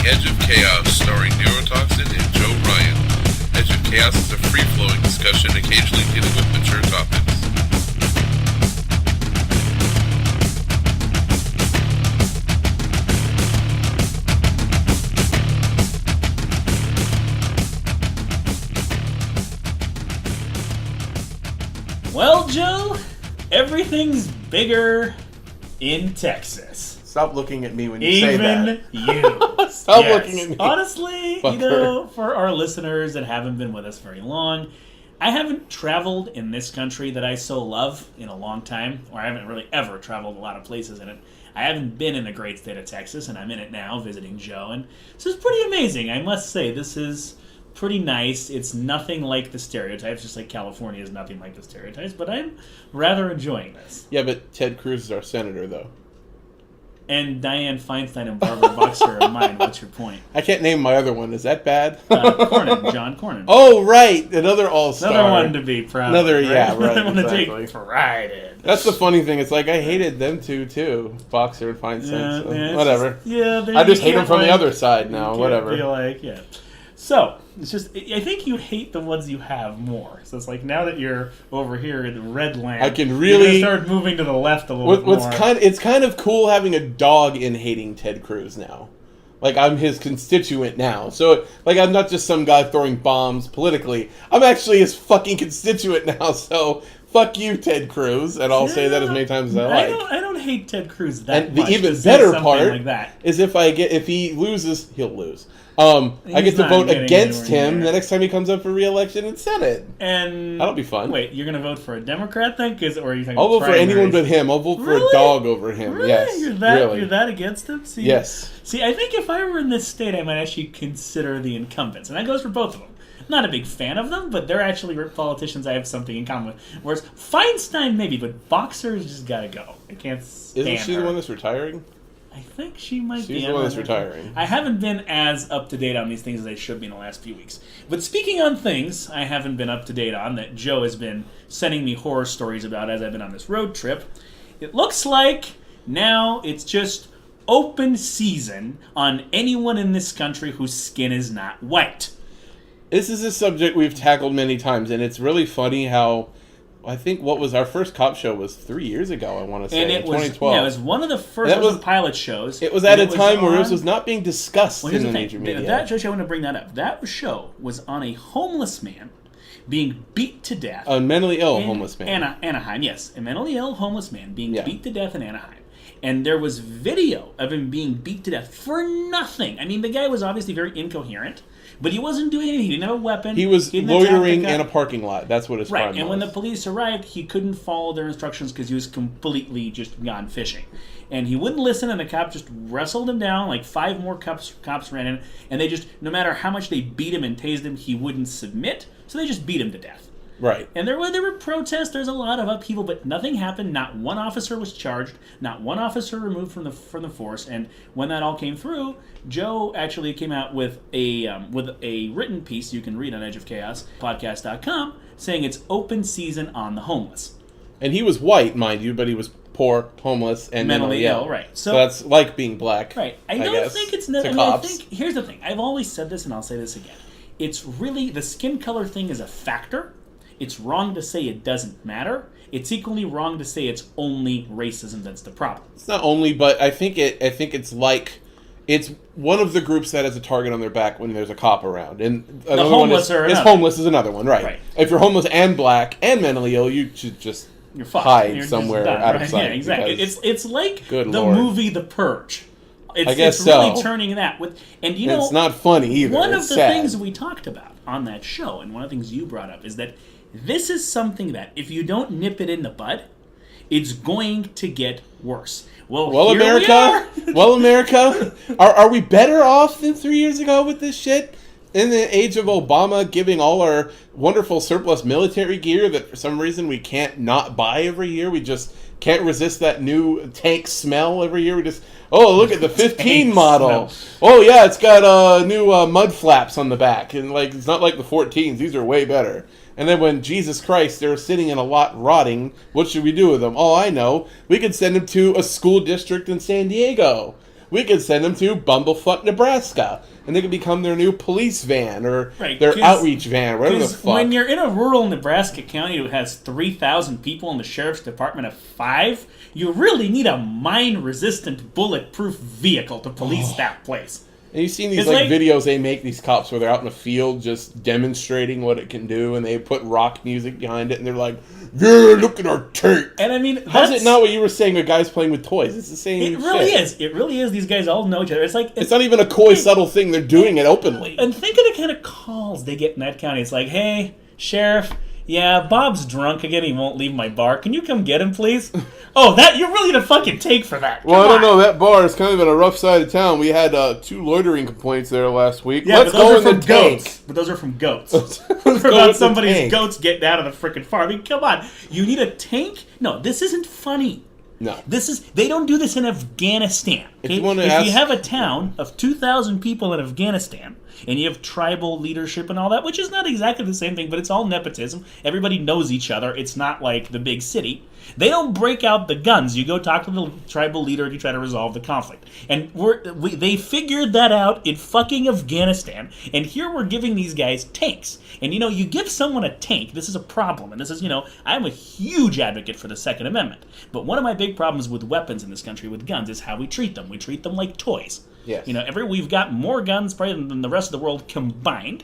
Edge of Chaos, starring Neurotoxin and Joe Ryan. Edge of Chaos is a free-flowing discussion, occasionally dealing with mature topics. Well, Joe, everything's bigger in Texas. Stop looking at me when you say that. Even you. Stop looking at me. Honestly, for our listeners that haven't been with us very long, I haven't traveled in this country that I so love in a long time, or I haven't really ever traveled a lot of places in it. I haven't been in the great state of Texas, and I'm in it now visiting Joe, and this is pretty amazing. I must say, this is pretty nice. It's nothing like the stereotypes, just like California is nothing like the stereotypes, but I'm rather enjoying this. Yeah, but Ted Cruz is our senator, though. And Dianne Feinstein and Barbara Boxer are mine. What's your point? I can't name my other one. Is that bad? Cornyn, John Cornyn. Oh, right. Another all-star. Another one to be proud of. Right? Yeah, right. I want to exactly. take pride in. That's the funny thing. It's like, I hated them too. Boxer and Feinstein. Yeah, whatever. I just hate them from the other side now. Whatever. So, it's just, I think you hate the ones you have more. So it's like, now that you're over here in the red land, I can really you're start moving to the left a little bit more. It's kind of cool having a dog in hating Ted Cruz now. Like, I'm his constituent now. So, like, I'm not just some guy throwing bombs politically. I'm actually his fucking constituent now, so fuck you, Ted Cruz. And I'll say that as many times as I like. I don't hate Ted Cruz that much. And the even better part like that is if he loses, he'll lose. I get to vote against him the next time he comes up for re-election in Senate. And that'll be fun. Wait, you're going to vote for a Democrat then? Or are you I'll vote for anyone but him. I'll vote for a dog over him. Really? Yes. You're that against him? Yes. See, I think if I were in this state, I might actually consider the incumbents. And that goes for both of them. I'm not a big fan of them, but they're actually politicians I have something in common with. Whereas Feinstein, maybe, but Boxer's just got to go. I can't stand Isn't she her. the one that's retiring? I think she might be. She's the one that's retiring. I haven't been as up to date on these things as I should be in the last few weeks. But speaking on things I haven't been up to date on that Joe has been sending me horror stories about as I've been on this road trip, it looks like now it's just open season on anyone in this country whose skin is not white. This is a subject we've tackled many times, and it's really funny how I think what was our first cop show was 3 years ago, I want to say, and in 2012. Yeah, it was one of the first pilot shows. It was at a time where this was not being discussed in the major media. That show, I want to bring that up. That show was on a homeless man being beat to death. A mentally ill homeless man. Anaheim, yes. A mentally ill homeless man being beat to death in Anaheim. And there was video of him being beat to death for nothing. I mean, the guy was obviously very incoherent. But he wasn't doing anything. He didn't have a weapon. He was loitering in a parking lot. That's what his crime was. Right, and when the police arrived, he couldn't follow their instructions because he was completely just gone fishing. And he wouldn't listen, and the cop just wrestled him down. Like 5 more cops ran in, and they just, no matter how much they beat him and tased him, he wouldn't submit, so they just beat him to death. Right. And there were protests, there's a lot of upheaval, but nothing happened. Not one officer was charged, not one officer removed from the force. And when that all came through, Joe actually came out with a written piece you can read on edgeofchaospodcast.com saying it's open season on the homeless. And he was white, mind you, but he was poor, homeless, and mentally ill. Right. So that's like being black. Right. I don't think it's I think here's the thing. I've always said this, and I'll say this again. It's really the skin color thing is a factor. It's wrong to say it doesn't matter. It's equally wrong to say it's only racism that's the problem. It's not only, but I think it's like it's one of the groups that has a target on their back when there's a cop around, and the homeless homeless is another one, right? If you're homeless and black and mentally ill, you should just hide somewhere out of sight. Yeah, exactly. It's like the Lord. movie The Purge. It's really turning that and you know it's not funny either. One it's of the sad. things we talked about on that show, and one of the things you brought up, is that this is something that if you don't nip it in the bud, it's going to get worse. Well, America, are we better off than 3 years ago with this shit? In the age of Obama giving all our wonderful surplus military gear that for some reason we can't not buy every year, we just can't resist that new tank smell every year. We just, look at the 15 model. Oh yeah, it's got new mud flaps on the back, and like it's not like the 14s. These are way better. And then when, Jesus Christ, they're sitting in a lot rotting, what should we do with them? Oh, I know. We could send them to a school district in San Diego. we could send them to Bumblefuck, Nebraska, and they could become their new police van or their outreach van, whatever the fuck. When you're in a rural Nebraska county who has 3,000 people in the sheriff's department of 5, you really need a mine-resistant, bulletproof vehicle to police that place. And you've seen these videos they make, these cops, where they're out in a field just demonstrating what it can do, and they put rock music behind it, and they're like, yeah, look at our tank. And I mean, how's it not what you were saying with guys playing with toys? It's the same It really shit. is. It really is. These guys all know each other. It's not even a coy, subtle thing. They're doing it openly. And think of the kind of calls they get in that county. It's like, hey, sheriff, yeah, Bob's drunk again. He won't leave my bar. Can you come get him, please? Oh, you really need a fucking take for that. Well, I don't know. That bar is kind of in a rough side of town. We had 2 loitering complaints there last week. Yeah, Let's but those go are in from the goats. tank. But those are from goats. Let's They're go about with the somebody's tank. goats getting out of the frickin' farm. I mean, come on. You need a tank? No, this isn't funny. No. They don't do this in Afghanistan. Okay? If you have a town of 2,000 people in Afghanistan, and you have tribal leadership and all that, which is not exactly the same thing, but it's all nepotism. Everybody knows each other. It's not like the big city. They don't break out the guns. You go talk to the tribal leader and you try to resolve the conflict. And they figured that out in fucking Afghanistan. And here we're giving these guys tanks. And, you give someone a tank, this is a problem. And this is, I'm a huge advocate for the Second Amendment. But one of my big problems with weapons in this country, with guns, is how we treat them. We treat them like toys. Yes. We've got more guns probably than the rest of the world combined.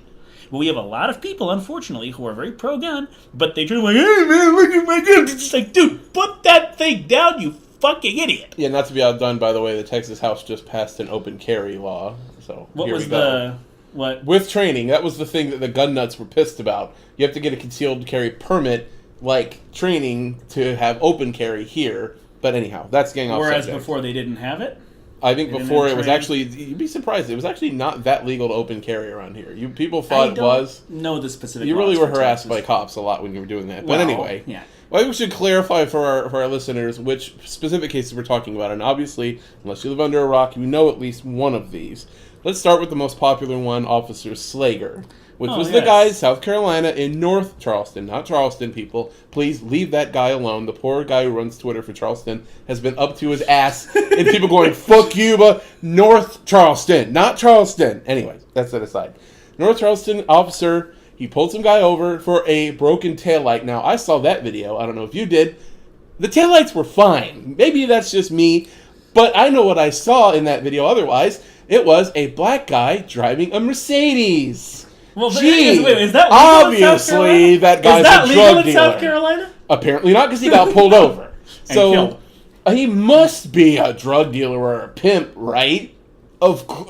But we have a lot of people, unfortunately, who are very pro-gun, but they treat them like, hey, man, look at my gun. It's just like, dude, put that thing down, you fucking idiot. Yeah, not to be outdone, by the way, the Texas House just passed an open carry law. So with training, that was the thing that the gun nuts were pissed about. You have to get a concealed carry permit, like training, to have open carry here. But anyhow, that's getting off Whereas subject. before they didn't have it? I think before it was actually, you'd be surprised, it was actually not that legal to open carry around here. People thought it was. Know the specific. You really were harassed by cops a lot when you were doing that. But anyway, yeah. Well, we should clarify for our listeners which specific cases we're talking about. And obviously, unless you live under a rock, you know at least one of these. Let's start with the most popular one, Officer Slager, which was the guy in South Carolina in North Charleston, not Charleston, people. Please leave that guy alone. The poor guy who runs Twitter for Charleston has been up to his ass and people going, fuck you, but North Charleston, not Charleston. Anyway, that's that aside. North Charleston officer, he pulled some guy over for a broken taillight. Now, I saw that video. I don't know if you did. The taillights were fine. Maybe that's just me, but I know what I saw in that video otherwise. It was a black guy driving a Mercedes. Well, is that legal obviously that guy's a drug dealer. In South Carolina? Apparently not, because he got pulled over. So killed. He must be a drug dealer or a pimp, right?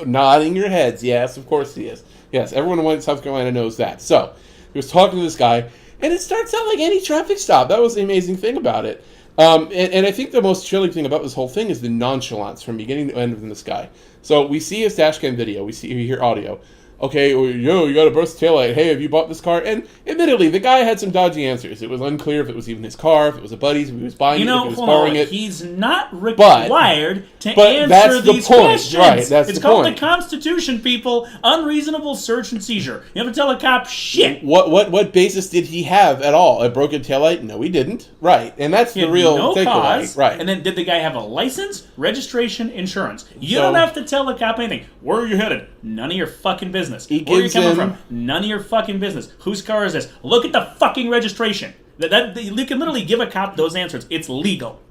Nodding your heads. Yes, of course he is. Yes, everyone in South Carolina knows that. So he was talking to this guy, and it starts out like any traffic stop. That was the amazing thing about it. And I think the most chilling thing about this whole thing is the nonchalance from beginning to end of this guy. So we see his dash cam video. We hear audio. Okay, you got a burst taillight. Hey, have you bought this car? And admittedly, the guy had some dodgy answers. It was unclear if it was even his car, if it was a buddy's, if he was buying it, if he was borrowing it. He's not required to answer that's these the point. questions. Right, that's it's the called point. The Constitution, people. Unreasonable search and seizure. You have to tell a cop shit. What basis did he have at all? A broken taillight? No, he didn't. Right, and that's the real takeaway. Right. And then did the guy have a license, registration, insurance? You don't have to tell the cop anything. Where are you headed? None of your fucking business. Where are you coming from? None of your fucking business. Whose car is this? Look at the fucking registration. You can literally give a cop those answers. It's legal.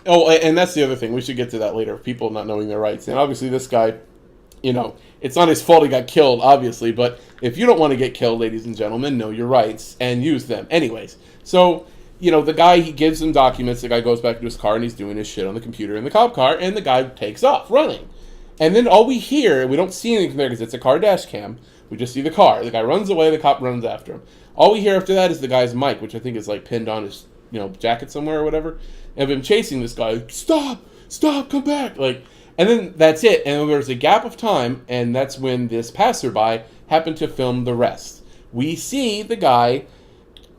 Oh, and that's the other thing. We should get to that later. People not knowing their rights. And obviously this guy, it's not his fault he got killed, obviously. But if you don't want to get killed, ladies and gentlemen, know your rights and use them. Anyways, so, the guy, he gives him documents. The guy goes back to his car and he's doing his shit on the computer in the cop car. And the guy takes off running. And then all we hear, we don't see anything from there because it's a car dash cam. We just see the car. The guy runs away, the cop runs after him. All we hear after that is the guy's mic, which I think is pinned on his, jacket somewhere or whatever. And him chasing this guy, stop, come back. And then that's it. And there's a gap of time, and that's when this passerby happened to film the rest. We see the guy,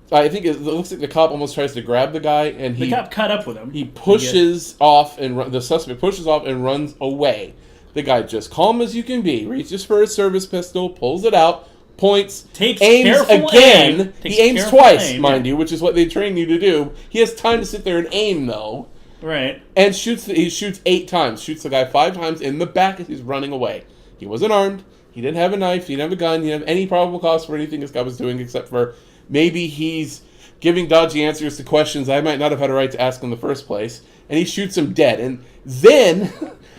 I think it looks like the cop almost tries to grab the guy, and the cop caught up with him. He pushes off, and the suspect pushes off and runs away. The guy, just calm as you can be, reaches for his service pistol, pulls it out, points, aims again. He aims twice, mind you, which is what they train you to do. He has time to sit there and aim, though. Right. And he shoots 8 times. Shoots the guy 5 times in the back as he's running away. He wasn't armed. He didn't have a knife. He didn't have a gun. He didn't have any probable cause for anything this guy was doing except for maybe he's giving dodgy answers to questions I might not have had a right to ask in the first place. And he shoots him dead. And then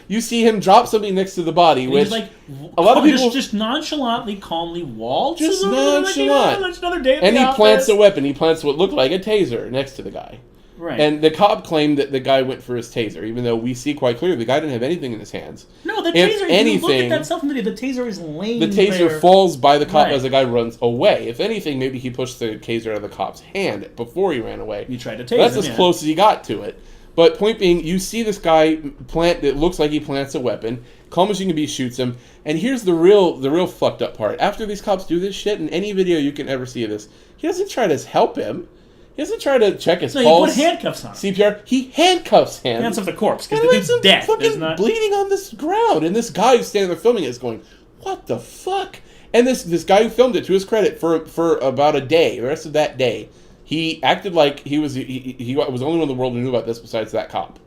you see him drop something next to the body, And which he's like, a lot of people just nonchalantly, calmly waltzes just over there, nonchalant. Like, another day at and the he office. plants a weapon. He plants what looked like a taser next to the guy. Right. And the cop claimed that the guy went for his taser, even though we see quite clearly the guy didn't have anything in his hands. No, the If taser, anything, you look at that stuff in the video, the taser is laying the taser there. falls by the cop Right. as the guy runs away. If anything, maybe he pushed the taser out of the cop's hand before he ran away. You tried to tase That's him, as yeah. close as he got to it. But point being, you see this guy plant, it looks like he plants a weapon, calm as you can be, shoots him, and here's the real fucked up part. After these cops do this shit, in any video you can ever see of this, he doesn't try to help him. He doesn't try to check his No, pulse. you put handcuffs on him. CPR. He handcuffs him. Hands of the corpse, because And the leaves dude's him dead. fucking There's not... bleeding on this ground. And this guy who's standing there filming it is going, what the fuck? And this guy who filmed it, to his credit, for about a day, the rest of that day, he acted like he was the only one in the world who knew about this besides that cop.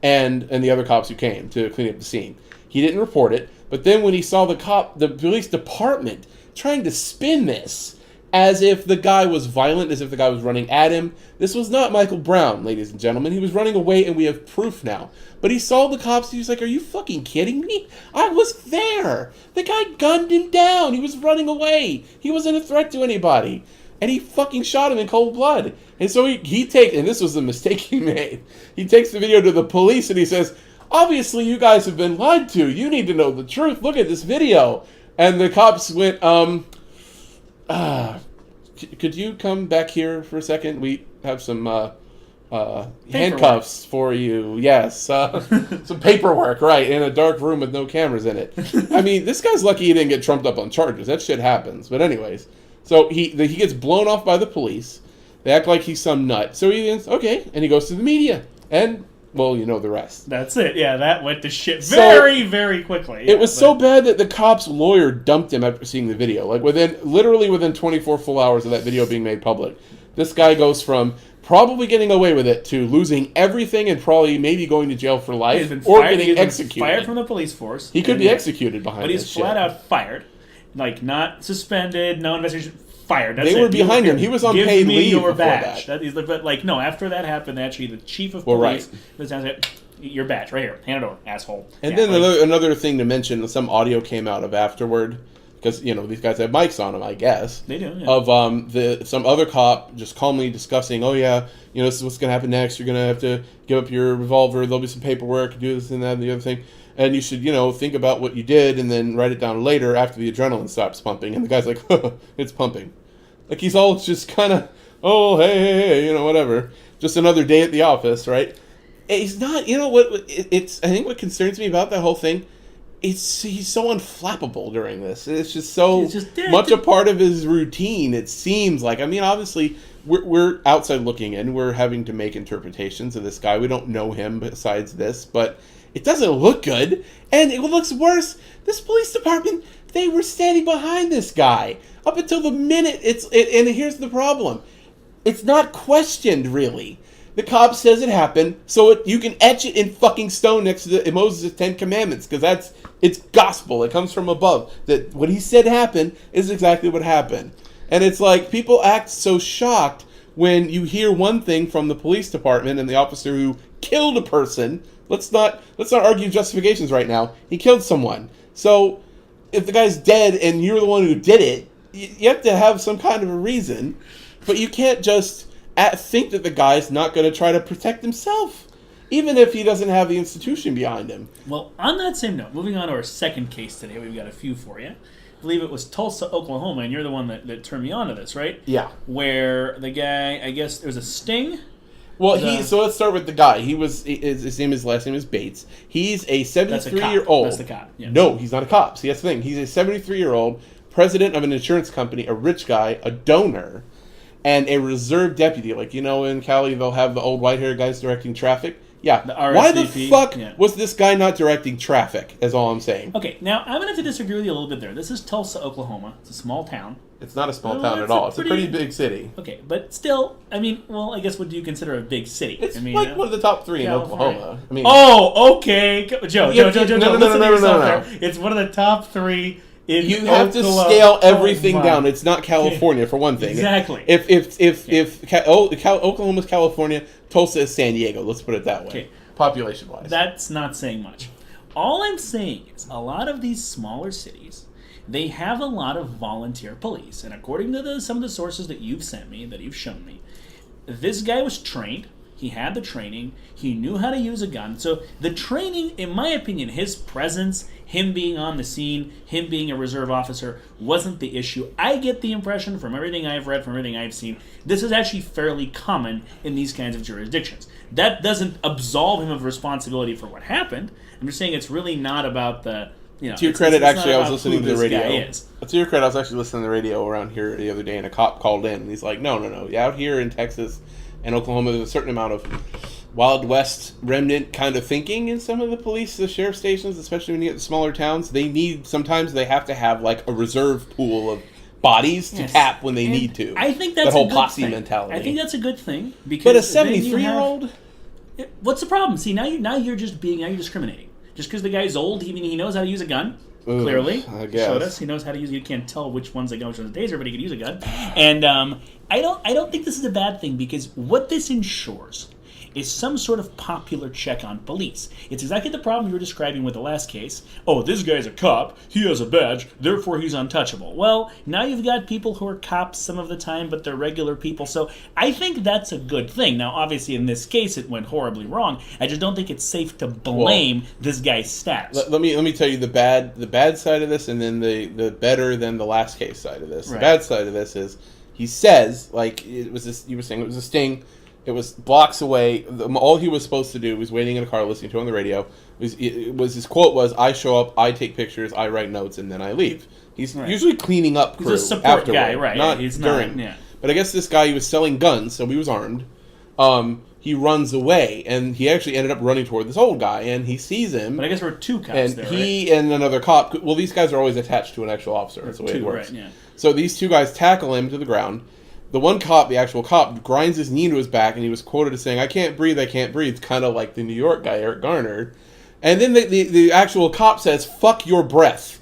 And the other cops who came to clean up the scene. He didn't report it, but then when he saw the police department trying to spin this as if the guy was violent, as if the guy was running at him. This was not Michael Brown, ladies and gentlemen. He was running away, and we have proof now. But he saw the cops, he was like, are you fucking kidding me? I was there. The guy gunned him down. He was running away. He wasn't a threat to anybody. And he fucking shot him in cold blood. And so he takes, and this was the mistake he made, he takes the video to the police, and he says, obviously you guys have been lied to. You need to know the truth. Look at this video. And the cops went, could you come back here for a second? We have some handcuffs for you. Yes, some paperwork, right, in a dark room with no cameras in it. I mean, this guy's lucky he didn't get trumped up on charges. That shit happens. But anyways, so he gets blown off by the police. They act like he's some nut. So he thinks, okay, and he goes to the media. And, well, you know the rest. That's it. Yeah, that went to shit very, very quickly. Yeah, it was so bad that the cop's lawyer dumped him after seeing the video. Like, literally within 24 full hours of that video being made public, this guy goes from probably getting away with it to losing everything and probably maybe going to jail for life or getting executed. Fired from the police force. He could be executed behind this. But he's flat out fired. Like, not suspended, no investigation. Fired. That's they were behind him. He was on paid leave your before badge. that. But like, no, after that happened, actually, the chief of police was down there, your badge right here, hand it over, asshole. And then another thing to mention, some audio came out of afterward, because these guys have mics on them, I guess. They do. Yeah. Of some other cop just calmly discussing, oh yeah, this is what's gonna happen next. You're gonna have to give up your revolver. There'll be some paperwork. Do this and that and the other thing. And you should, think about what you did and then write it down later after the adrenaline stops pumping. And the guy's like, it's pumping. Like, he's all just kind of, oh, hey, whatever. Just another day at the office, right? He's not, I think what concerns me about that whole thing, he's so unflappable during this. It's just so much a part of his routine, it seems like. I mean, obviously, we're outside looking in. We're having to make interpretations of this guy. We don't know him besides this, but it doesn't look good. And it looks worse. This police department, they were standing behind this guy up until the minute and here's the problem. It's not questioned, really. The cop says it happened, so you can etch it in fucking stone next to Moses' 10 Commandments, because it's gospel. It comes from above. That what he said happened is exactly what happened. And it's like, people act so shocked when you hear one thing from the police department and the officer who killed a person. Let's not argue justifications right now. He killed someone. So if the guy's dead and you're the one who did it, you have to have some kind of a reason. But you can't just think that the guy's not going to try to protect himself, even if he doesn't have the institution behind him. Well, on that same note, moving on to our second case today, we've got a few for you. I believe it was Tulsa, Oklahoma, and you're the one that turned me on to this, right? Yeah. Where the guy, I guess there was a sting. Well, so let's start with the guy. His last name is Bates. He's a 73-year-old. That's the cop. Yeah. No, he's not a cop. See, that's the thing. He's a 73-year-old president of an insurance company, a rich guy, a donor, and a reserve deputy. Like, in Cali, they'll have the old white-haired guys directing traffic. Yeah. Why the fuck was this guy not directing traffic, is all I'm saying. Okay, now I'm going to have to disagree with you a little bit there. This is Tulsa, Oklahoma. It's a small town. It's not a small Well, town that's at all. a It's a pretty big city. Okay, but still, I mean, well, I guess what do you consider a big city? It's I mean, like one of the top 3 in California. Oklahoma. I mean, oh, okay, Joe, No, listen to no, yourself no. there. It's one of the top 3 in you have to Oklahoma. scale everything Oh, my. down. It's not California for one thing. Exactly. If Oklahoma's California, Tulsa is San Diego. Let's put it that way. Okay. Population wise. That's not saying much. All I'm saying is a lot of these smaller cities, they have a lot of volunteer police. And according to some of the sources that you've sent me, that you've shown me, this guy was trained. He had the training. He knew how to use a gun. So the training, in my opinion, his presence, him being on the scene, him being a reserve officer, wasn't the issue. I get the impression from everything I've read, from everything I've seen, this is actually fairly common in these kinds of jurisdictions. That doesn't absolve him of responsibility for what happened. I'm just saying it's really not about the... You know, to your credit, actually, I was not about listening who to the this guy radio. is. To your credit, I was actually listening to the radio around here the other day, and a cop called in, and he's like, no. Out here in Texas and Oklahoma, there's a certain amount of Wild West remnant kind of thinking in some of the sheriff stations, especially when you get to smaller towns. Sometimes they have to have, like, a reserve pool of bodies to tap when they need to. I think that's that whole a good posse thing. mentality. I think that's a good thing. Because But a then you 73-year-old? What's the problem? See, now you're discriminating. Just because the guy's old, he knows how to use a gun. Ooh, clearly, I guess. showed us he knows how to use. You can't tell which one's a gun, which one's a taser, but he can use a gun. And I don't think this is a bad thing because what this ensures is some sort of popular check on police. It's exactly the problem you were describing with the last case. Oh, this guy's a cop, he has a badge, therefore he's untouchable. Well, now you've got people who are cops some of the time, but they're regular people, so I think that's a good thing. Now, obviously, in this case, it went horribly wrong. I just don't think it's safe to blame this guy's status. Let me tell you the bad side of this, and then the better than the last case side of this. Right. The bad side of this is he says, like, it was this, you were saying it was a sting. It was blocks away. All he was supposed to do was waiting in a car, listening to it on the radio. His quote was, "I show up, I take pictures, I write notes, and then I leave." He's usually cleaning up crew. He's a support afterward, guy, right? Not He's during. not. Yeah. But I guess this guy, he was selling guns, so he was armed. He runs away, and he actually ended up running toward this old guy, and he sees him. But I guess we're two cops And there, he right? and another cop. Well, these guys are always attached to an actual officer. That's the way it works. Right, yeah. So these two guys tackle him to the ground. The one cop, the actual cop, grinds his knee into his back, and he was quoted as saying, "I can't breathe, I can't breathe," kind of like the New York guy, Eric Garner. And then the actual cop says, "Fuck your breath.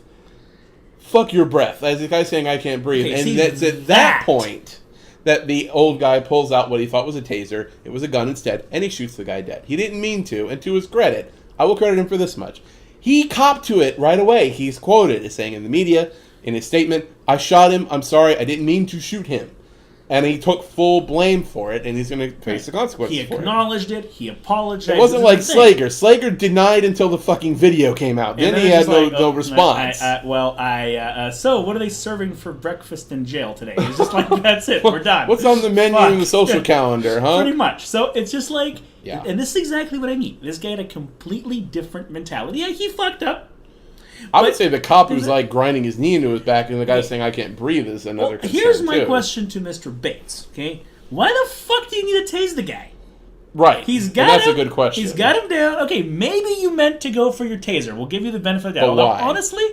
Fuck your breath," as the guy saying, "I can't breathe." Okay, and see, that's at that point that the old guy pulls out what he thought was a taser. It was a gun instead, and he shoots the guy dead. He didn't mean to, and to his credit, I will credit him for this much. He copped to it right away. He's quoted as saying in the media, in his statement, "I shot him, I'm sorry, I didn't mean to shoot him." And he took full blame for it, and he's going to face the consequences He for it. acknowledged it. He apologized. It wasn't This like is the thing. Slager. Slager denied until the fucking video came out. Then And he it's had just like, no response. So what are they serving for breakfast in jail today? It's just like, that's it. We're done. What's on the menu Fuck. in the social calendar, huh? Pretty much. So it's just like, Yeah. and this is exactly what I mean. This guy had a completely different mentality. Yeah, he fucked up. I would But say the cop who's there's like grinding his knee into his back and the guy saying, "I can't breathe," is another Well, concern, here's my too. question to Mr. Bates. Okay, why the fuck do you need to tase the guy? Right. He's And got that's him. a good question. He's got him down. Okay, maybe you meant to go for your taser. We'll give you the benefit of the doubt. But Although, why? honestly,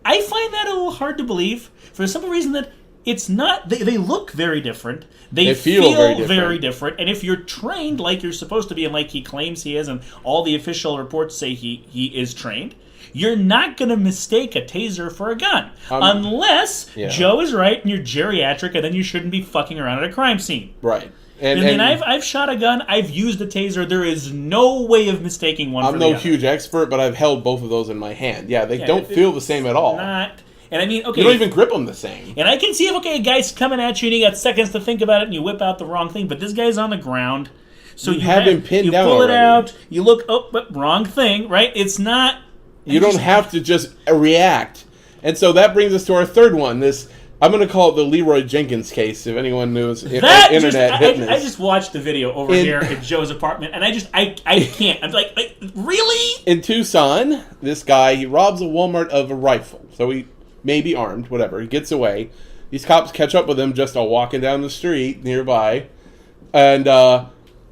I find that a little hard to believe for the simple reason that it's not. They look very different. They feel very different. And if you're trained like you're supposed to be, and like he claims he is, and all the official reports say he is trained, you're not going to mistake a taser for a gun. Unless Joe is right and you're geriatric, and then you shouldn't be fucking around at a crime scene. Right. And I've shot a gun. I've used a taser. There is no way of mistaking one for the other. I'm no huge expert, but I've held both of those in my hand. Yeah, they don't feel the same at all. And I mean, okay. You don't even grip them the same. And I can see if, okay, a guy's coming at you and you got seconds to think about it and you whip out the wrong thing, but this guy's on the ground. So you have him pinned down You pull it already. out, you look, but wrong thing, right? It's not... You don't have to just react. And so that brings us to our third one. I'm going to call it the Leroy Jenkins case, if anyone knows internet hitness. I just watched the video over here at Joe's apartment, and I can't. I'm like, really? In Tucson, this guy, he robs a Walmart of a rifle. So he may be armed, whatever. He gets away. These cops catch up with him just walking down the street nearby. And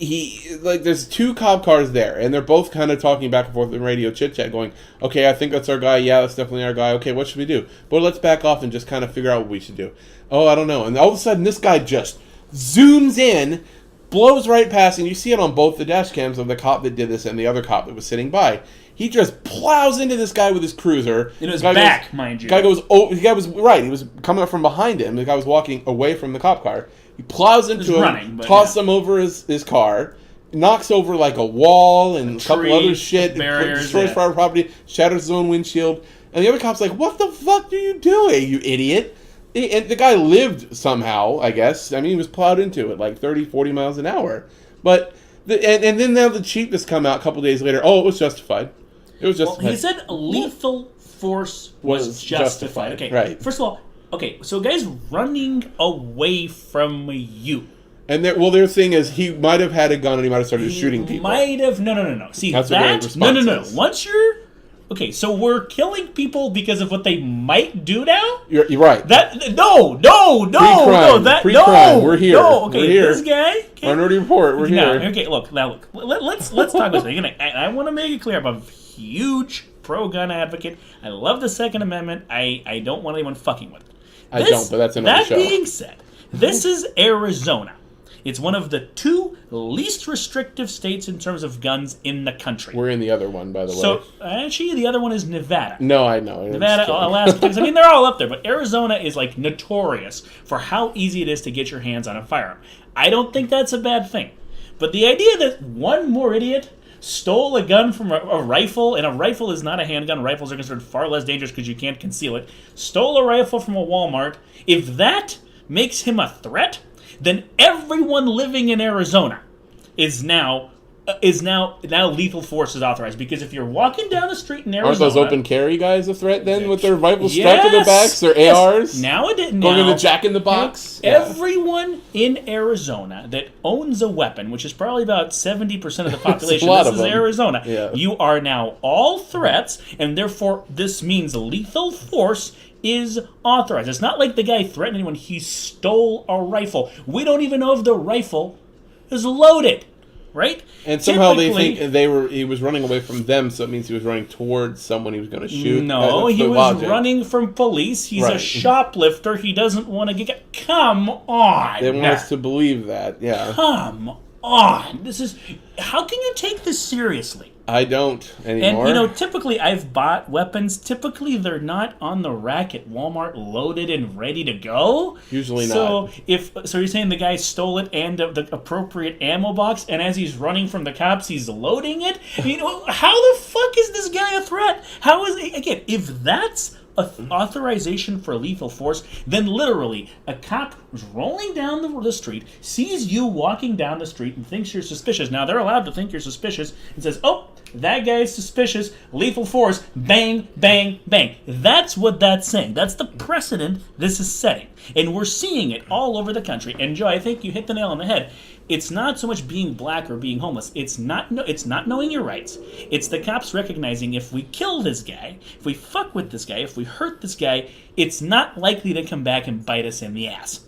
there's 2 cop cars there, and they're both kind of talking back and forth in radio chit-chat, going, okay, I think that's our guy, yeah, that's definitely our guy, okay, what should we do? But let's back off and just kind of figure out what we should do. Oh, I don't know. And all of a sudden, this guy just zooms in, blows right past, and you see it on both the dash cams of the cop that did this and the other cop that was sitting by. He just plows into this guy with his cruiser. In his back, mind you. The guy was right. He was coming up from behind him. The guy was walking away from the cop car. He plows into him, tosses him over his car, knocks over like a wall and a couple other shit, destroys private property, shatters his own windshield. And the other cop's like, "What the fuck are you doing, you idiot?" And the guy lived somehow, I guess. I mean, he was plowed into it like 30, 40 miles an hour. But and then now the chief has come out a couple days later. Oh, it was justified. It was justified. Well, he said lethal force was justified. Okay, right. First of all, okay, so guy's running away from you. And their thing is he might have had a gun and he might have started shooting people. No. See, that's no. Once you're okay, so we're killing people because of what they might do now. You're right. No. Pre-crime. We're here. No, okay, we're here. This guy. Okay. Minority Report. We're here. Okay, look. Let's talk this way. I want to make it clear. I'm a huge pro-gun advocate. I love the Second Amendment. I don't want anyone fucking with it. I don't, but that's another show. That being said, this is Arizona. It's one of the 2 least restrictive states in terms of guns in the country. We're in the other one, by the way. So, actually, the other one is Nevada. No, I know. Nevada, Alaska, Texas. I mean, they're all up there, but Arizona is, like, notorious for how easy it is to get your hands on a firearm. I don't think that's a bad thing. But the idea that one more idiot stole a gun from a rifle, and a rifle is not a handgun. Rifles are considered far less dangerous because you can't conceal it. Stole a rifle from a Walmart. If that makes him a threat, then everyone living in Arizona is now lethal force is authorized. Because if you're walking down the street in Arizona, aren't those open carry guys a threat then with their rifles strapped to their backs, their ARs? Nowadays, going to the Jack in the Box. Everyone in Arizona that owns a weapon, which is probably about 70% of the population, this is Arizona. Yeah. You are now all threats, and therefore this means lethal force is authorized. It's not like the guy threatened anyone. He stole a rifle. We don't even know if the rifle is loaded, right? And somehow they think he was running away from them, so it means he was running towards someone he was going to shoot. No, he was running from police. He's a shoplifter. He doesn't want to get... Come on! They want us to believe that, yeah. Come on! This is... How can you take this seriously? I don't anymore. And, typically I've bought weapons. Typically they're not on the rack at Walmart loaded and ready to go. Usually not. So you're saying the guy stole it and the appropriate ammo box, and as he's running from the cops, he's loading it? How the fuck is this guy a threat? How is... Again, if that's authorization for lethal force, then literally a cop is rolling down the street, sees you walking down the street and thinks you're suspicious. Now, they're allowed to think you're suspicious and says, oh, that guy is suspicious, lethal force, bang, bang, bang. That's what that's saying. That's the precedent this is setting. And we're seeing it all over the country. And Joe, I think you hit the nail on the head. It's not so much being black or being homeless. It's not knowing your rights. It's the cops recognizing if we kill this guy, if we fuck with this guy, if we hurt this guy, it's not likely to come back and bite us in the ass.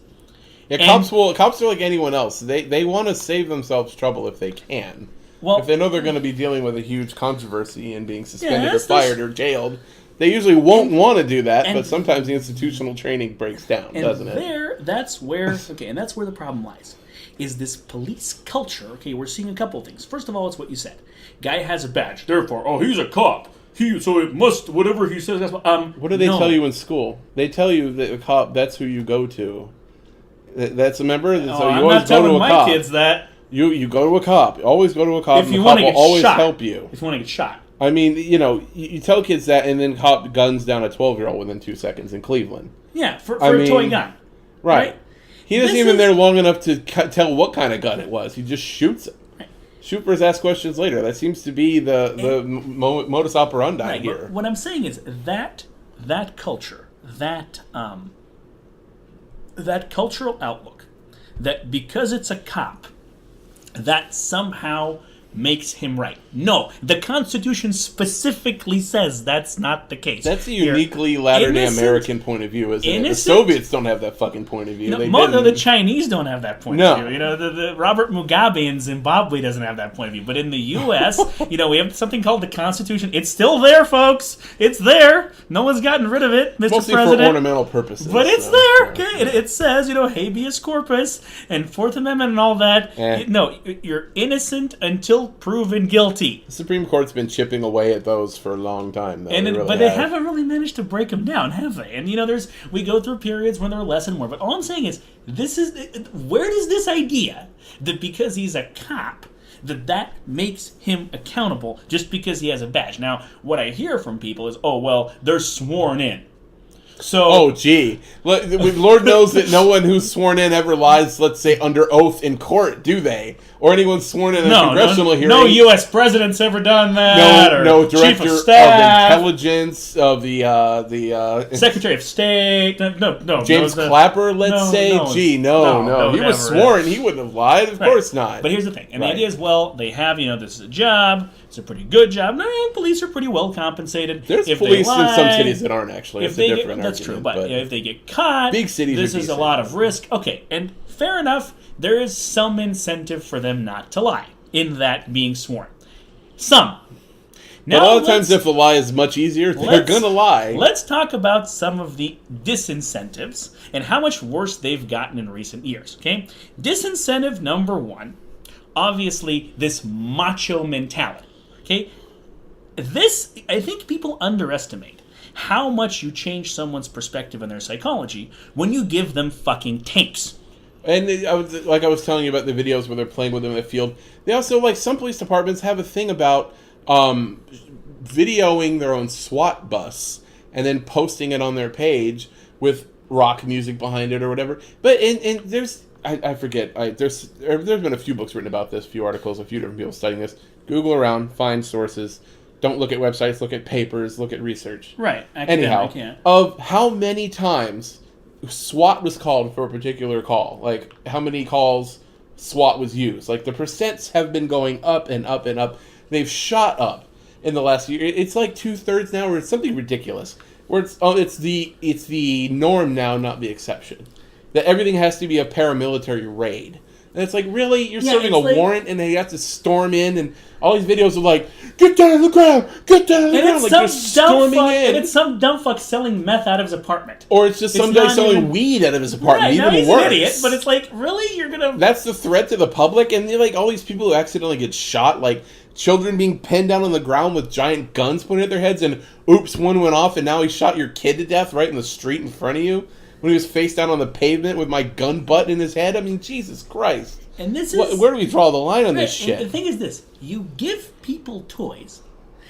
Yeah, cops are like anyone else. They want to save themselves trouble if they can. Well, if they know they're going to be dealing with a huge controversy and being suspended or fired or jailed, they usually won't want to do that, but sometimes the institutional training breaks down, doesn't it? That's where the problem lies. Is this police culture? Okay, we're seeing a couple of things. First of all, it's what you said. Guy has a badge, therefore, he's a cop. So it must, whatever he says, that's what... What do they tell you in school? They tell you that a cop, that's who you go to. That's a member? So you I'm always not telling my cop. kids that. You go to a cop. Always go to a cop, if you and the cop will always shot, help you. If you want to get shot. I mean, you tell kids that, and then cop guns down a 12-year-old within 2 seconds in Cleveland. Yeah, for a toy gun. Right? He isn't even there long enough to tell what kind of gun it was. He just shoots it. Right. Shoot first, ask questions later. That seems to be the modus operandi here. What I'm saying is that culture, that cultural outlook, that because it's a cop, that somehow makes him right. No, the Constitution specifically says that's not the case. That's a uniquely Latter-day American point of view, isn't it? The Soviets don't have that fucking point of view. The Chinese don't have that point of view. The Robert Mugabe in Zimbabwe doesn't have that point of view. But in the U.S., we have something called the Constitution. It's still there, folks. It's there. No one's gotten rid of it, Mr. Mostly President. for ornamental purposes. But it's there. Okay? It says, habeas corpus and Fourth Amendment and all that. No, you're innocent until proven guilty. The Supreme Court's been chipping away at those for a long time, though. But they haven't really managed to break them down, have they? And we go through periods when there are less and more. But all I'm saying is, where does this idea that because he's a cop, that makes him accountable just because he has a badge? Now, what I hear from people is, they're sworn in. So, oh, gee. Lord knows that no one who's sworn in ever lies, let's say, under oath in court, do they? Or anyone sworn in a congressional hearing. No U.S. president's ever done that. No director of intelligence of the Secretary of State. No. James Clapper, let's say. No. He was sworn. He wouldn't have lied. Of course not. But here's the thing. And the idea is, they have, this is a job. It's a pretty good job. No, police are pretty well compensated. There's police in some cities that aren't, actually. It's a different argument. That's true. But if they get caught, big cities this is a lot of risk. Okay, and fair enough. There is some incentive for them not to lie in that being sworn. Some. Now, but a lot of times, if the lie is much easier, they're going to lie. Let's talk about some of the disincentives and how much worse they've gotten in recent years. Okay, disincentive number one, obviously, this macho mentality. Okay, this, I think people underestimate how much you change someone's perspective and their psychology when you give them fucking tanks. And I was telling you about the videos where they're playing with them in the field. They also, some police departments have a thing about videoing their own SWAT bus and then posting it on their page with rock music behind it or whatever. But and there's I forget. There's been a few books written about this, a few articles, a few different people studying this. Google around, find sources. Don't look at websites. Look at papers. Look at research. Right. Anyhow, of how many times SWAT was called for a particular call, how many calls SWAT was used, the percents have been going up and up and up. They've shot up in the last year. It's 2/3 now, or it's something ridiculous. Where it's the norm now, not the exception. That everything has to be a paramilitary raid. And it's really? You're serving a warrant and they have to storm in and all these videos are get down on the ground, get down on the ground. They're storming in. And it's some dumb fuck selling meth out of his apartment. Or it's just some guy selling weed out of his apartment. Right, even worse. An idiot, but it's really? You're going to... That's the threat to the public? And all these people who accidentally get shot, children being pinned down on the ground with giant guns pointed at their heads and oops, one went off and now he shot your kid to death right in the street in front of you. When he was face down on the pavement with my gun butt in his head. I mean, Jesus Christ. And this is... Where do we draw the line on this shit? The thing is this. You give people toys.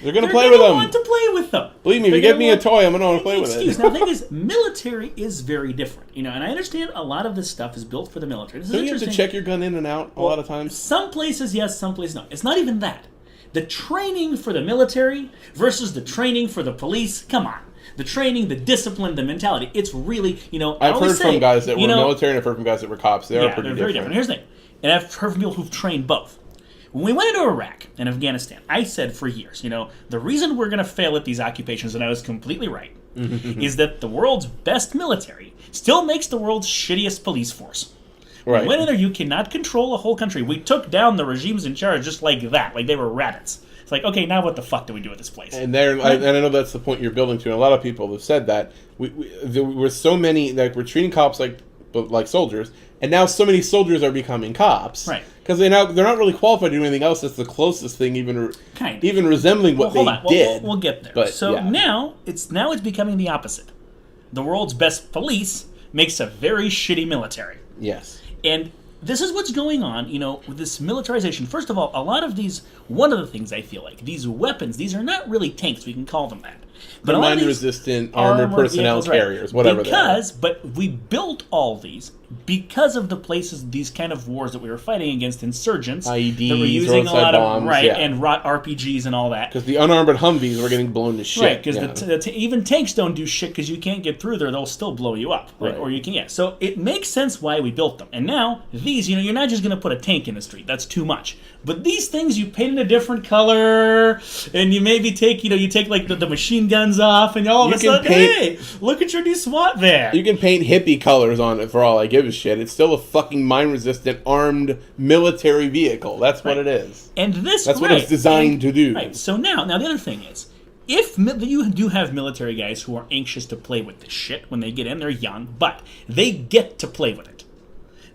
They're going to play with them. They're going to want to play with them. Believe me, if you give me a toy, I'm going to want to play with it. Now, the thing is, military is very different. And I understand a lot of this stuff is built for the military. Don't you have to check your gun in and out a lot of times? Some places, yes. Some places, no. It's not even that. The training for the military versus the training for the police, come on. The training, the discipline, the mentality. It's really, I've heard from guys that were military and I've heard from guys that were cops. They're very different. Here's the thing. And I've heard from people who've trained both. When we went into Iraq and Afghanistan, I said for years, the reason we're going to fail at these occupations, and I was completely right, is that the world's best military still makes the world's shittiest police force. Right. When you cannot control a whole country. We took down the regimes in charge just like that, like they were rabbits. It's okay, now what the fuck do we do with this place? And I know that's the point you're building to, and a lot of people have said that. There were so many, we're treating cops like soldiers, and now so many soldiers are becoming cops. Right. Because they're not really qualified to do anything else. That's the closest thing even resembling what they did. We'll get there. But, now it's becoming the opposite. The world's best police makes a very shitty military. Yes. And this is what's going on, with this militarization. First of all, a lot of these, one of the things I feel these weapons, these are not really tanks, we can call them that. But all these mine-resistant armored personnel vehicles, right, carriers, whatever they are. But we built all these because of the places, these kind of wars that we were fighting against insurgents. IEDs, that were using a lot bombs, of, yeah. and RPGs and all that. Because the unarmored Humvees were getting blown to shit. Right, because even tanks don't do shit because you can't get through there. They'll still blow you up. Right. Or you can, yeah. So it makes sense why we built them. And now, these, you're not just going to put a tank in the street. That's too much. But these things, you paint in a different color, and you maybe take, you take like the machine guns off, and all of a sudden, hey, look at your new SWAT van. You can paint hippie colors on it for all I give a shit. It's still a fucking mine-resistant armed military vehicle. That's what it is. And that's what it's designed to do. Right. So now the other thing is, if you do have military guys who are anxious to play with this shit when they get in, they're young, but they get to play with it.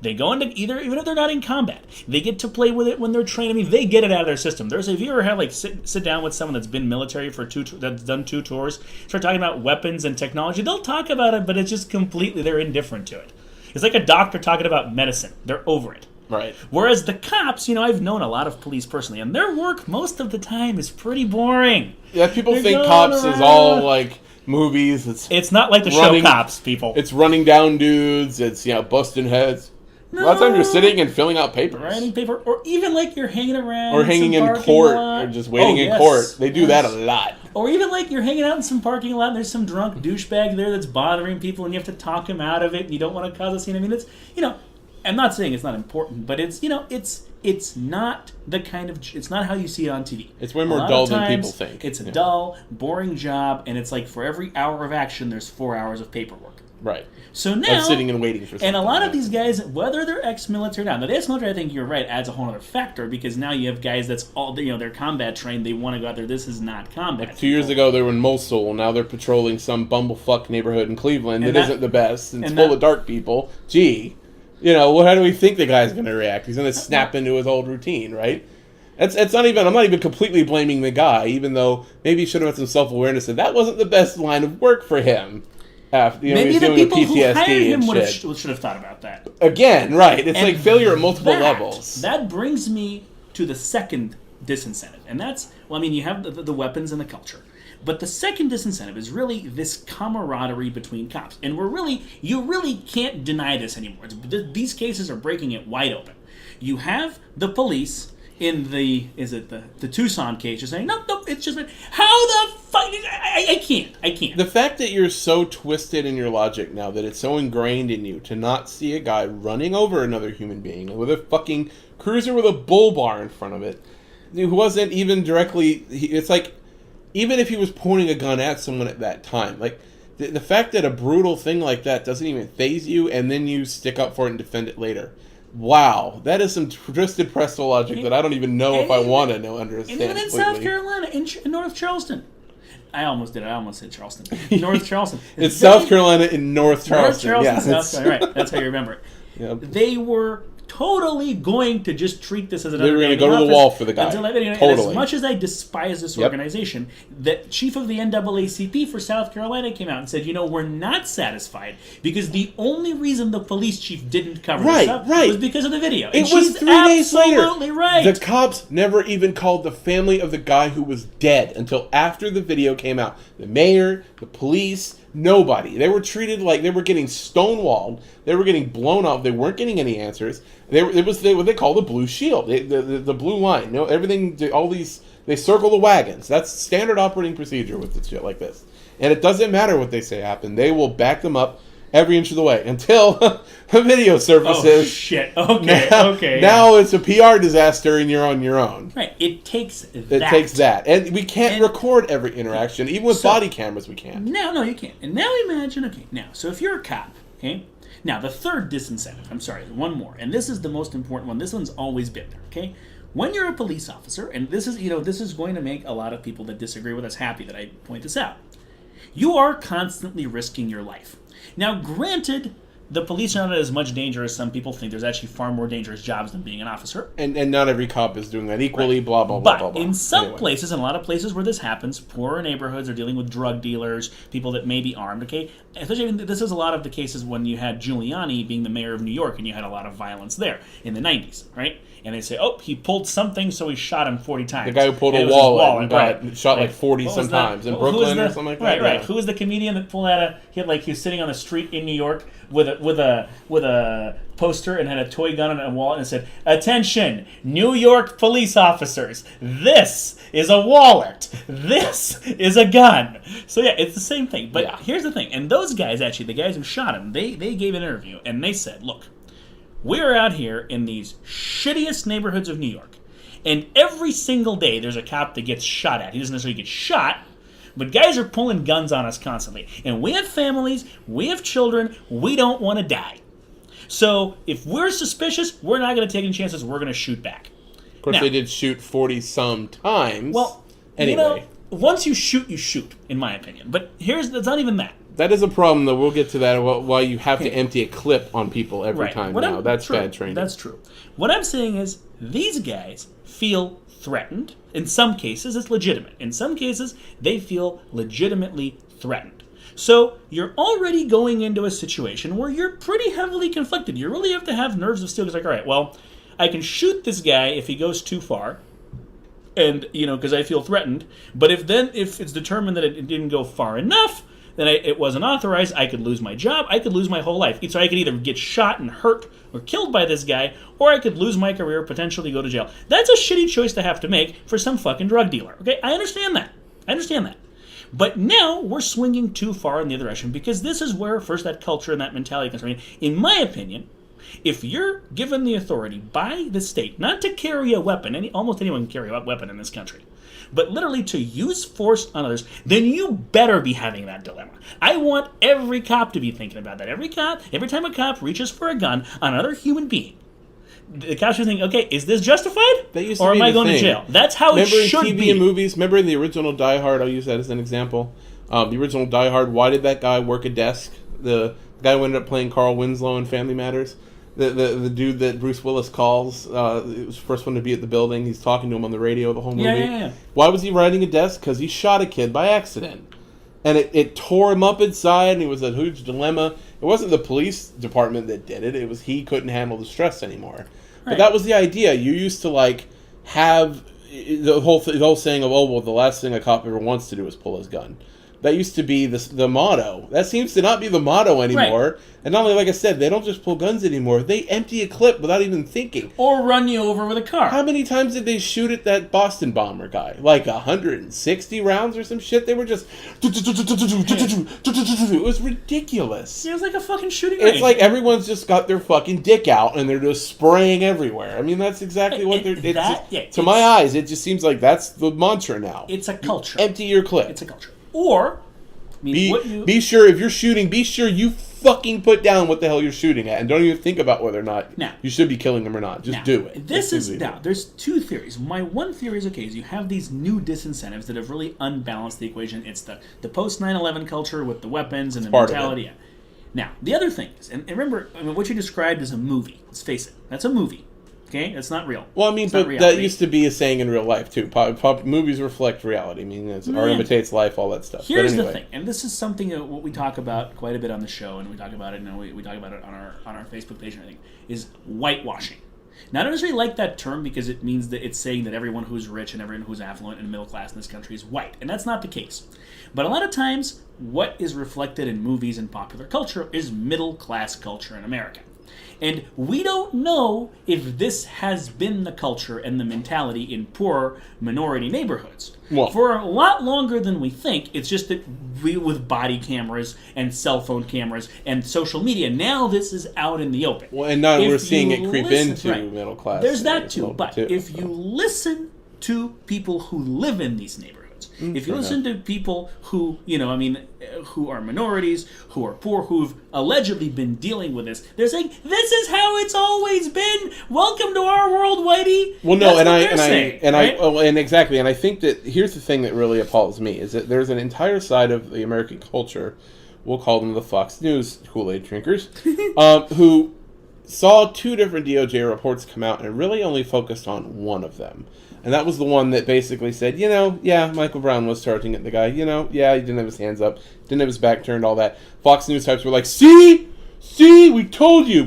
They go into even if they're not in combat, they get to play with it when they're trained. I mean, they get it out of their system. If you ever have sit down with someone that's been military for that's done 2 tours, start talking about weapons and technology, they'll talk about it, but it's just completely, they're indifferent to it. It's like a doctor talking about medicine. They're over it. Right. Whereas the cops, I've known a lot of police personally, and their work most of the time is pretty boring. Yeah, people think cops is all like movies. It's not like the show Cops, people. It's running down dudes. It's busting heads. No. A lot of times you're sitting and filling out papers. Writing paper, or even like you're hanging around. Or hanging in court, or just waiting in court. They do that a lot. Or even like you're hanging out in some parking lot and there's some drunk douchebag there that's bothering people and you have to talk him out of it and you don't want to cause a scene. I mean, it's, I'm not saying it's not important, but it's, it's not the kind of, it's not how you see it on TV. It's way more dull than people think. It's a dull, boring job, and it's like for every hour of action, there's 4 hours of paperwork. Right. So now, sitting and waiting for something. And a lot of these guys, whether they're ex-military or not, now the ex-military, I think you're right, adds a whole other factor because now you have guys that's all, they're combat trained. They want to go out there. This is not combat. Like 2 years ago, they were in Mosul. Now they're patrolling some bumblefuck neighborhood in Cleveland that isn't the best. And it's full of dark people. Gee, how do we think the guy's going to react? He's going to snap into his old routine, right? It's not even. I'm not even completely blaming the guy, even though maybe he should have had some self-awareness that wasn't the best line of work for him. Maybe the people who hired him should have thought about that. Again, right. It's like failure at multiple levels. That brings me to the second disincentive. And that's, you have the weapons and the culture. But the second disincentive is really this camaraderie between cops. And you really can't deny this anymore. These cases are breaking it wide open. You have the police in the Tucson case, you're saying, no, it's just, how the fuck, I can't. The fact that you're so twisted in your logic now, that it's so ingrained in you to not see a guy running over another human being with a fucking cruiser with a bull bar in front of it, who wasn't even directly, it's like, even if he was pointing a gun at someone at that time, like, the fact that a brutal thing like that doesn't even faze you, and then you stick up for it and defend it later. Wow, that is some twisted presto logic that I don't even know if I want to understand. And even in South Carolina, in North Charleston. I almost did it. I almost said Charleston. North Charleston. It's South Carolina in North Charleston. North Charleston, South Carolina. Right, that's how you remember it. Yep. They were totally going to just treat this as another. They were going to go to the wall for the guy. Totally. And as much as I despise this organization, the chief of the NAACP for South Carolina came out and said, we're not satisfied because the only reason the police chief didn't cover this up was because of the video. And it was 3 days later. Absolutely right. The cops never even called the family of the guy who was dead until after the video came out. The mayor, the police, nobody. They were treated like they were getting stonewalled. They were getting blown up. They weren't getting any answers. It was what they call the blue shield, the blue line. Everything. They circle the wagons. That's standard operating procedure with shit like this. And it doesn't matter what they say happened. They will back them up every inch of the way until a video surfaces. Oh shit! Okay. Now it's a PR disaster, and you're on your own. Right. It takes that, and we can't record every interaction, even with body cameras. We can't. No, you can't. And now imagine. Okay, now so if you're a cop, okay. Now, the third disincentive, I'm sorry, one more, and this is the most important one. This one's always been there, okay? When you're a police officer, and this is going to make a lot of people that disagree with us happy that I point this out. You are constantly risking your life. Now, granted, the police are not as much danger as some people think. There's actually far more dangerous jobs than being an officer. And not every cop is doing that equally, blah, blah, blah, But blah, blah. in some places, in a lot of places where this happens, poorer neighborhoods are dealing with drug dealers, people that may be armed, okay? Especially, this is a lot of the cases when you had Giuliani being the mayor of New York, and you had a lot of violence there in the 90s, right? And they say, oh, he pulled something, so he shot him 40 times. The guy who pulled a wall and got shot like 40 sometimes in Brooklyn or something like that. Right. Who was the comedian that pulled out he was sitting on the street in New York with a poster and had a toy gun and a wallet and said, "Attention, New York police officers! This is a wallet. This is a gun." So yeah, it's the same thing. But here's the thing. And those guys, actually, the guys who shot him, they gave an interview and they said, "Look, we're out here in these shittiest neighborhoods of New York, and every single day there's a cop that gets shot at. He doesn't necessarily get shot, but guys are pulling guns on us constantly. And we have families, we have children, we don't want to die. So if we're suspicious, we're not going to take any chances, we're going to shoot back." Of course, they did shoot 40-some times. Well, anyway. Once you shoot, in my opinion. But it's not even that. That is a problem, though. We'll get to that. Why you have to empty a clip on people every time now. That's bad training. That's true. What I'm saying is these guys feel threatened. In some cases, it's legitimate. In some cases, they feel legitimately threatened. So you're already going into a situation where you're pretty heavily conflicted. You really have to have nerves of steel. It's like, all right, well, I can shoot this guy if he goes too far, and because I feel threatened. But if it's determined that it didn't go far enough, then it wasn't authorized, I could lose my job, I could lose my whole life. So I could either get shot and hurt or killed by this guy, or I could lose my career, potentially go to jail. That's a shitty choice to have to make for some fucking drug dealer. Okay, I understand that. But now we're swinging too far in the other direction, because this is where first that culture and that mentality comes from. In my opinion, if you're given the authority by the state not to carry a weapon, almost anyone can carry a weapon in this country, but literally to use force on others, then you better be having that dilemma. I want every cop to be thinking about that. Every time a cop reaches for a gun on another human being, the cops should think, okay, is this justified? Or am I going to jail? That's how it should be. Remember in TV and movies, remember in the original Die Hard, I'll use that as an example. The original Die Hard, why did that guy work a desk? The guy who ended up playing Carl Winslow in Family Matters. The dude that Bruce Willis calls, it was the first one to be at the building. He's talking to him on the radio the whole movie. Yeah. Why was he riding a desk? Because he shot a kid by accident. And it tore him up inside, and it was a huge dilemma. It wasn't the police department that did it. It was he couldn't handle the stress anymore. Right. But that was the idea. You used to, have the whole saying of, the last thing a cop ever wants to do is pull his gun. That used to be the motto. That seems to not be the motto anymore. Right. And not only, like I said, they don't just pull guns anymore. They empty a clip without even thinking. Or run you over with a car. How many times did they shoot at that Boston bomber guy? 160 rounds or some shit? They were just... It was ridiculous. It was like a fucking shooting range. It's like everyone's just got their fucking dick out and they're just spraying everywhere. I mean, that's exactly what they're... To my eyes, it just seems like that's the mantra now. It's a culture. Empty your clip. It's a culture. Or, be sure if you're shooting, be sure you fucking put down what the hell you're shooting at, and don't even think about whether or not you should be killing them or not. Just do it. There's two theories. My one theory is you have these new disincentives that have really unbalanced the equation. It's the post 9/11 culture with the weapons and the mentality. Now, the other thing is, and remember, what you described is a movie. Let's face it, that's a movie. Okay, that's not real. Well, but that used to be a saying in real life too. Movies reflect reality. Art imitates life, all that stuff. Here's the thing, and this is something what we talk about quite a bit on the show, and we talk about it, and we talk about it on our Facebook page and everything, is whitewashing. Now, I don't necessarily like that term because it means that it's saying that everyone who's rich and everyone who's affluent and middle class in this country is white, and that's not the case. But a lot of times, what is reflected in movies and popular culture is middle class culture in America. And we don't know if this has been the culture and the mentality in poor minority neighborhoods. Well, for a lot longer than we think. It's just that with body cameras and cell phone cameras and social media, now this is out in the open. Well, and now we're seeing it creep into middle class. There's that too. But if you listen to people who live in these neighborhoods, if you listen to people who, who are minorities, who are poor, who've allegedly been dealing with this, they're saying, this is how it's always been. Welcome to our world, Whitey. Well, no, exactly. And I think that here's the thing that really appalls me is that there's an entire side of the American culture we'll call them the Fox News Kool-Aid drinkers, who saw 2 different DOJ reports come out and really only focused on one of them. And that was the one that basically said, Michael Brown was charging at the guy. He didn't have his hands up, didn't have his back turned, all that. Fox News types were like, see, we told you.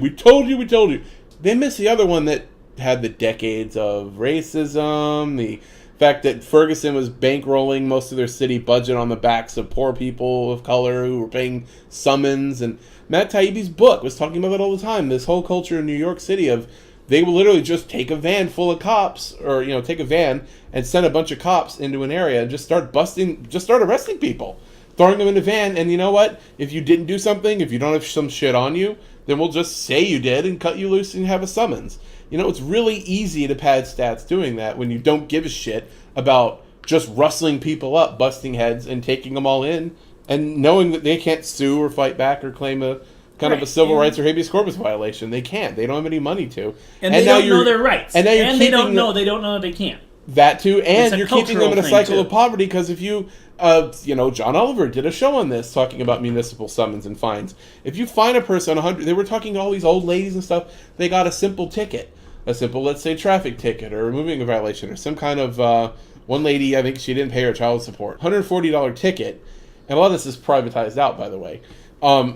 They missed the other one that had the decades of racism, the fact that Ferguson was bankrolling most of their city budget on the backs of poor people of color who were paying summons. And Matt Taibbi's book was talking about it all the time. This whole culture in New York City of they will literally just take a van full of cops, or take a van and send a bunch of cops into an area and just start arresting people, throwing them in a van. And you know what? If you didn't do something, if you don't have some shit on you, then we'll just say you did and cut you loose and have a summons. It's really easy to pad stats doing that when you don't give a shit about just rustling people up, busting heads, and taking them all in, and knowing that they can't sue or fight back or claim a kind of a civil rights or habeas corpus violation. They can't. They don't have any money to. And they don't know their rights. And now they don't know they can't. That too, and you're keeping them in a cycle of poverty because if you, John Oliver did a show on this talking about municipal summons and fines. If you fine a person 100, they were talking to all these old ladies and stuff, they got a simple ticket. A simple, let's say, traffic ticket or removing a violation or some kind of, one lady, I think she didn't pay her child support. $140 ticket, and a lot of this is privatized out, by the way.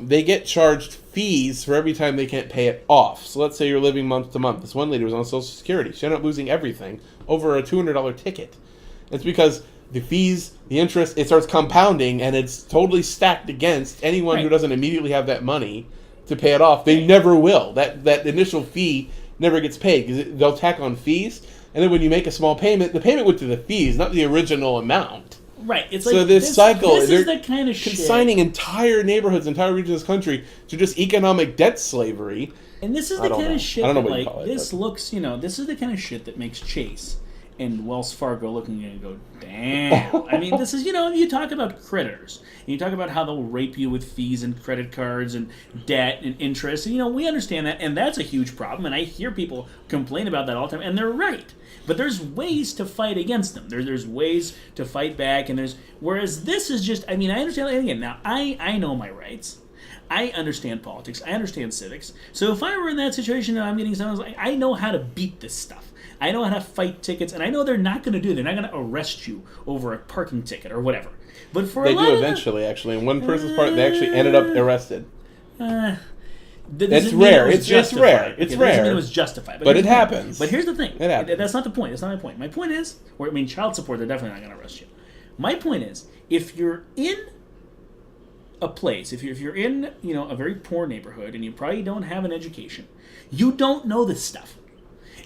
They get charged fees for every time they can't pay it off. So let's say you're living month to month. This one lady was on Social Security. She ended up losing everything over a $200 ticket. It's because the fees, the interest, it starts compounding, and it's totally stacked against anyone who doesn't immediately have that money to pay it off. They never will. That initial fee never gets paid because they'll tack on fees, and then when you make a small payment, the payment went to the fees, not the original amount. Right. It's so this cycle, this is the kind of consigning shit. entire neighborhoods, entire regions of this country to just economic debt slavery. And this is the kind of shit I don't know that, what you call it, this looks, this is the kind of shit that makes Chase and Wells Fargo looking at it and go, damn. I mean, this is, you talk about creditors. And you talk about how they'll rape you with fees and credit cards and debt and interest. And, we understand that, and that's a huge problem. And I hear people complain about that all the time, and they're right. But there's ways to fight against them. There's ways to fight back, and whereas this is just, I understand that again. Now, I know my rights. I understand politics. I understand civics. So if I were in that situation and I'm getting someone, I know how to beat this stuff. I know how to fight tickets, and I know they're not going to do it. They're not going to arrest you over a parking ticket or whatever. But for they do eventually, actually. In one person's part, they actually ended up arrested. That's rare. It's just rare. It's rare. Doesn't mean it was justified. But it happens. But here's the thing. It happens. That's not the point. That's not my point. My point is, child support, they're definitely not going to arrest you. My point is, if you're in a place, if you're in, a very poor neighborhood, and you probably don't have an education, you don't know this stuff.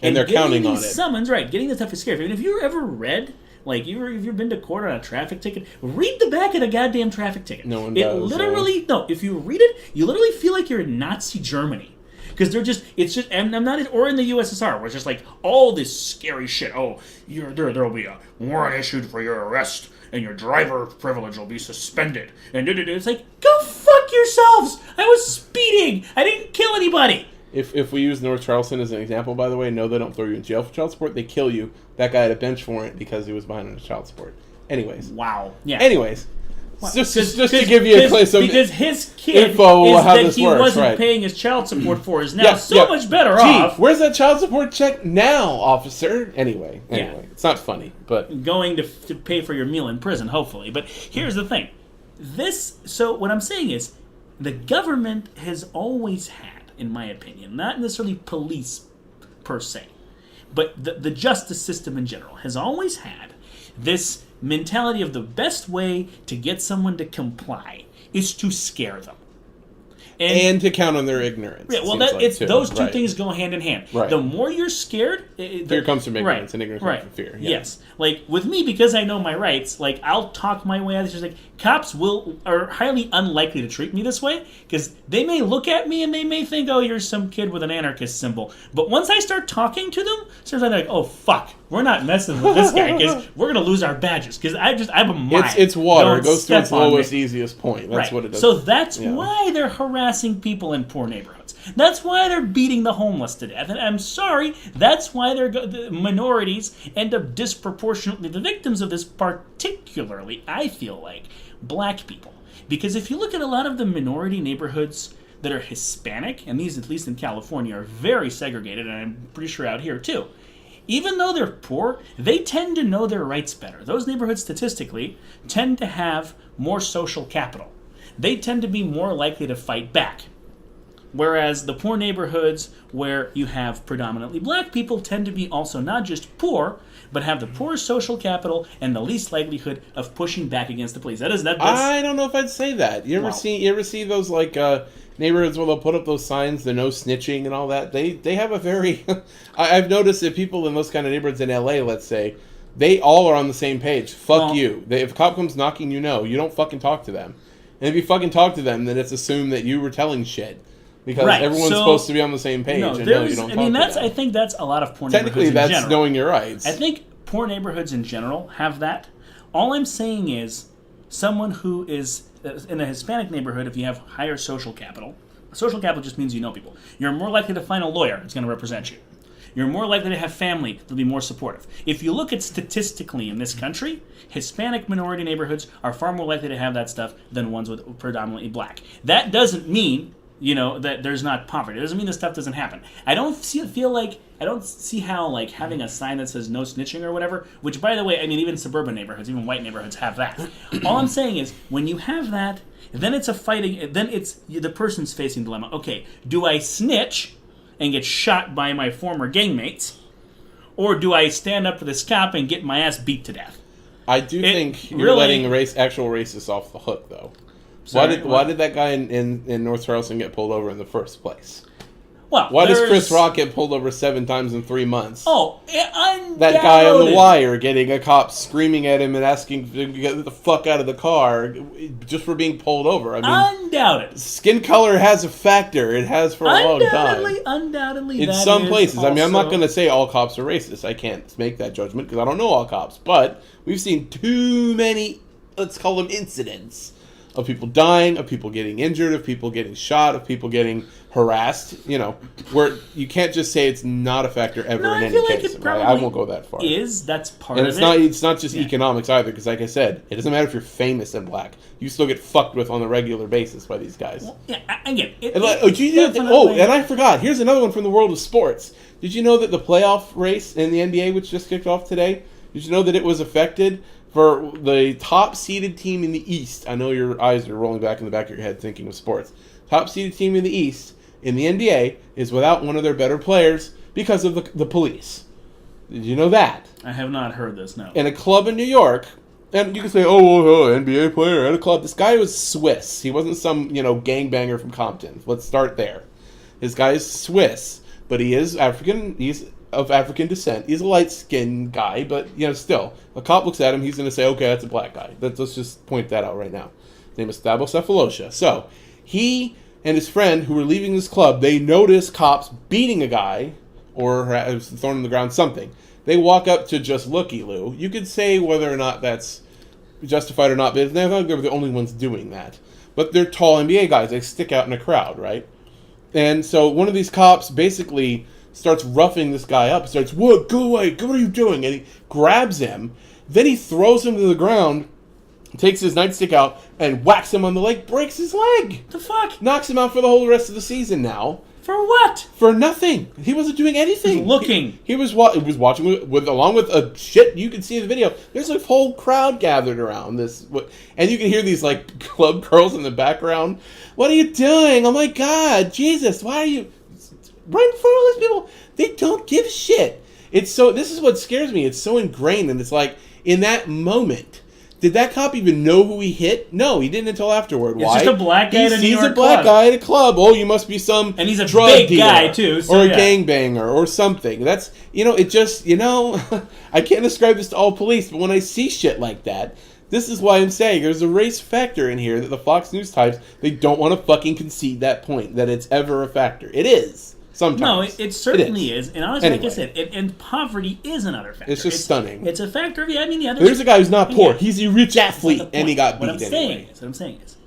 And they're counting on it. Summons, right? Getting this stuff is scary. I mean, if you've ever read, if you've been to court on a traffic ticket, read the back of the goddamn traffic ticket. No one does. If you read it, you literally feel like you're in Nazi Germany. Because and I'm not, or in the USSR, where it's just like all this scary shit. Oh, there'll be a warrant issued for your arrest, and your driver privilege will be suspended. And it's like, go fuck yourselves! I was speeding! I didn't kill anybody! If we use North Charleston as an example, by the way, no, they don't throw you in jail for child support. They kill you. That guy had a bench warrant because he was behind on child support. Anyways. Wow. Yeah. Anyways. Just to give you some because his kid info is how that this he works, wasn't right. paying his child support for is now much better off. Where's that child support check now, officer? Anyway, it's not funny, but going to pay for your meal in prison, hopefully. But here's the thing: so what I'm saying is, the government has always had, in my opinion, not necessarily police per se, but the justice system in general has always had this mentality of the best way to get someone to comply is to scare them. And to count on their ignorance. Yeah, well, those two things go hand in hand. Right. The more you're scared... fear comes from ignorance, and ignorance comes from fear. Yeah. Yes. Like, with me, because I know my rights, I'll talk my way out of this. Cops are highly unlikely to treat me this way, because they may look at me and they may think, oh, you're some kid with an anarchist symbol. But once I start talking to them, sometimes they're like, oh, fuck, we're not messing with this guy, because we're going to lose our badges, because I have a mind. It's water. Don't it goes to its step on lowest, me. easiest point. That's what it does. So that's why they're harassing harassing people in poor neighborhoods. That's why they're beating the homeless to death. And I'm sorry, that's why the minorities end up disproportionately the victims of this, particularly, I feel like, black people. Because if you look at a lot of the minority neighborhoods that are Hispanic, and these, at least in California, are very segregated, and I'm pretty sure out here too, even though they're poor, they tend to know their rights better. Those neighborhoods, statistically, tend to have more social capital. They tend to be more likely to fight back. Whereas the poor neighborhoods where you have predominantly black people tend to be also not just poor, but have the poorest social capital and the least likelihood of pushing back against the police. That's I don't know if I'd say that. You ever see those like neighborhoods where they'll put up those signs, the no snitching and all that? They have a very I've noticed that people in those kind of neighborhoods in LA, let's say, they all are on the same page. Fuck you. If a cop comes knocking, you don't fucking talk to them. And if you fucking talk to them, then it's assumed that you were telling shit. Because everyone's supposed to be on the same page. You don't talk to them. I think that's a lot of poor neighborhoods Technically, in that's general. knowing your rights. I think poor neighborhoods in general have that. All I'm saying is someone who is in a Hispanic neighborhood, if you have higher social capital just means you know people. You're more likely to find a lawyer that's going to represent you. You're more likely to have family that'll be more supportive. If you look at statistically in this country, Hispanic minority neighborhoods are far more likely to have that stuff than ones with predominantly black. That doesn't mean that there's not poverty. It doesn't mean this stuff doesn't happen. I don't see how like having a sign that says no snitching or whatever, which by the way, I mean even suburban neighborhoods, even white neighborhoods have that. All I'm saying is when you have that, then it's the person's facing dilemma. Okay, do I snitch and get shot by my former gangmates, or do I stand up to this cop and get my ass beat to death? I do think you're letting actual racists off the hook, though. Sorry, why did that guy in North Charleston get pulled over in the first place? Well, why does Chris Rock get pulled over 7 times in 3 months? Oh, undoubtedly. That guy on The Wire getting a cop screaming at him and asking to get the fuck out of the car just for being pulled over. I mean, undoubtedly. Skin color has a factor. It has for a long time. Undoubtedly. In some places. I mean, I'm not going to say all cops are racist. I can't make that judgment because I don't know all cops. But we've seen too many, let's call them incidents, of people dying, of people getting injured, of people getting shot, of people getting harassed, where you can't just say it's not a factor ever in any case. I won't go that far. That's part of it. And it's not just economics either, because like I said, it doesn't matter if you're famous and black. You still get fucked with on a regular basis by these guys. Well, yeah, again. And I forgot. Here's another one from the world of sports. Did you know that the playoff race in the NBA, which just kicked off today, did you know that it was affected for the top-seeded team in the East? I know your eyes are rolling back in the back of your head thinking of sports. Top-seeded team in the East in the NBA is without one of their better players because of the police. Did you know that? I have not heard this, no. In a club in New York, and you can say, NBA player at a club. This guy was Swiss. He wasn't some, gangbanger from Compton. Let's start there. This guy is Swiss, but he is African. He's of African descent. He's a light-skinned guy, but, still. A cop looks at him, he's going to say, okay, that's a black guy. Let's just point that out right now. His name is Cephalosha. So, he and his friend who were leaving this club, they notice cops beating a guy, or thrown on the ground, something. They walk up to just looky-loo. You could say whether or not that's justified or not, but they're not the only ones doing that. But they're tall NBA guys. They stick out in a crowd, right? And so one of these cops basically starts roughing this guy up. Starts, what? Go away. What are you doing? And he grabs him. Then he throws him to the ground, takes his nightstick out, and whacks him on the leg, breaks his leg. The fuck? Knocks him out for the whole rest of the season now. For what? For nothing. He wasn't doing anything. He was looking. He was watching with along with a shit. You can see in the video. There's a whole crowd gathered around this, and you can hear these like club girls in the background. What are you doing? Oh my God, Jesus! Why are you right in front of all these people? They don't give a shit. It's so. This is what scares me. It's so ingrained, and it's like in that moment. Did that cop even know who he hit? No, he didn't until afterward. Why? It's just a black guy at a New York club. He's a black guy at a club. Oh, you must be some and he's a drug big dealer guy too, or a gangbanger or something. That's it just I can't describe this to all police, but when I see shit like that, this is why I'm saying there's a race factor in here that the Fox News types they don't want to fucking concede that point that it's ever a factor. It is. Sometimes. No, it certainly is. And honestly, like I said, and poverty is another factor. It's just stunning. It's a factor of, the other... There's a guy who's not poor. He's a rich athlete, and he got beat What I'm saying is,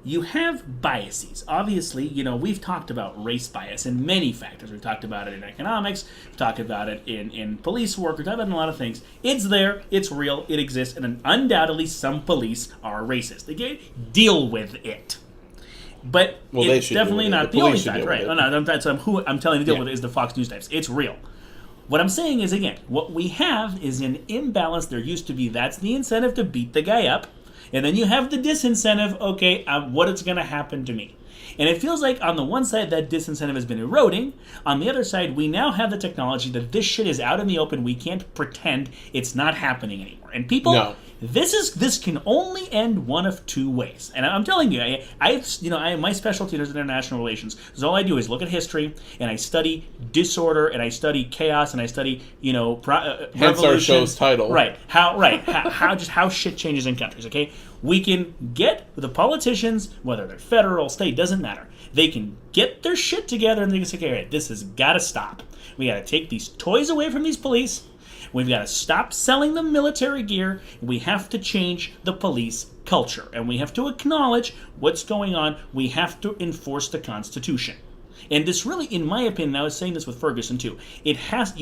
you have biases. Obviously, we've talked about race bias in many factors. We've talked about it in economics. We've talked about it in police work. We've talked about it in a lot of things. It's there. It's real. It exists. And undoubtedly, some police are racist. They deal with it. But it's definitely not the only fact. Right. Who I'm telling you to deal with it is the Fox News types. It's real. What I'm saying is, again, what we have is an imbalance. There used to be, that's the incentive to beat the guy up. And then you have the disincentive, okay, what is going to happen to me? And it feels like on the one side that disincentive has been eroding. On the other side, we now have the technology that this shit is out in the open. We can't pretend it's not happening anymore. And people, this can only end one of two ways. And I'm telling you, my specialty is international relations. So all I do is look at history, and I study disorder, and I study chaos, and I study, hence our show's title. Right. How shit changes in countries, okay? We can get the politicians, whether they're federal, state, doesn't matter. They can get their shit together and they can say, okay, right, this has got to stop. We got to take these toys away from these police. We've got to stop selling them military gear. We have to change the police culture. And we have to acknowledge what's going on. We have to enforce the Constitution. And this really, in my opinion, I was saying this with Ferguson too, you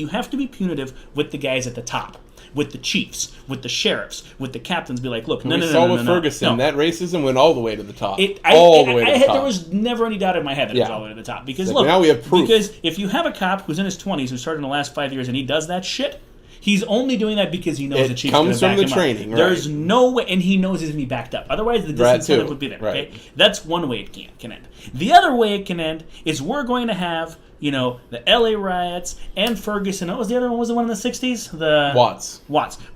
have to be punitive with the guys at the top. With the chiefs, with the sheriffs, with the captains, be like, look, no. We saw with Ferguson, that racism went all the way to the top. All the way to the top. There was never any doubt in my head that it was all the way to the top. Because look, now we have proof. Because if you have a cop who's in his 20s who started in the last 5 years and he does that shit, he's only doing that because he knows the chief's going to back him up. It comes from the training, right? There's no way, and he knows he's going to be backed up. Otherwise, the disincentive would be there. Right. Okay, that's one way it can end. The other way it can end is we're going to have, the LA riots and Ferguson. What was the other one? Was the one in the 60s? The Watts.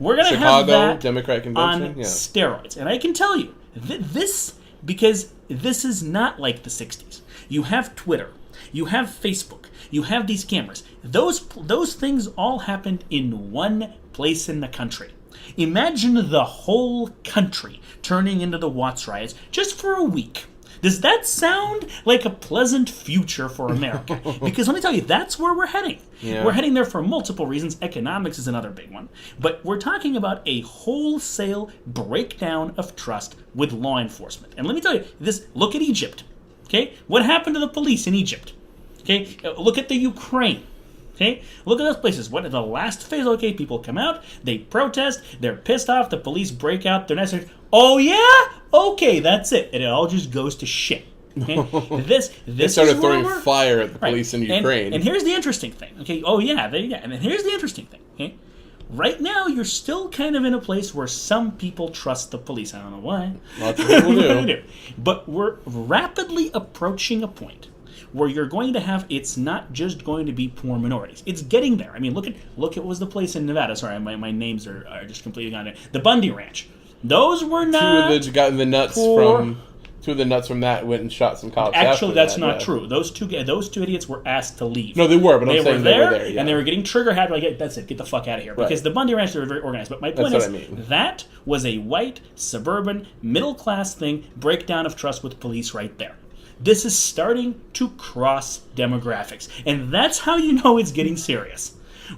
We're going to have that Democrat convention on steroids. And I can tell you, because this is not like the 60s. You have Twitter. You have Facebook. You have these cameras. Those things all happened in one place in the country. Imagine the whole country turning into the Watts riots just for a week. Does that sound like a pleasant future for America? Because let me tell you, that's where we're heading. Yeah. We're heading there for multiple reasons. Economics is another big one. But we're talking about a wholesale breakdown of trust with law enforcement. And let me tell you, look at Egypt. Okay? What happened to the police in Egypt? Okay? Look at the Ukraine. Okay, look at those places. What the last phase? Okay, people come out, they protest, they're pissed off. The police break out. They're not saying, "Oh yeah, okay, that's it," and it all just goes to shit. Okay? This they started throwing fire at the police in Ukraine. And here's the interesting thing. Okay, and then here's the interesting thing. Okay, right now you're still kind of in a place where some people trust the police. I don't know why. Lots of people do. But we're rapidly approaching a point where you're going to have, it's not just going to be poor minorities. It's getting there. I mean, look at what was the place in Nevada. Sorry, my names are just completely gone. The Bundy Ranch. Those were not Two of the nuts from that went and shot some cops. Actually, that's not true. Those two idiots were asked to leave. No, they were, but I'm saying they were there. Yeah. And they were getting trigger happy. Like, that's it. Get the fuck out of here. Because the Bundy Ranch, they were very organized. But my point is, that was a white, suburban, middle-class thing, breakdown of trust with police right there. This is starting to cross demographics. And that's how you know it's getting serious.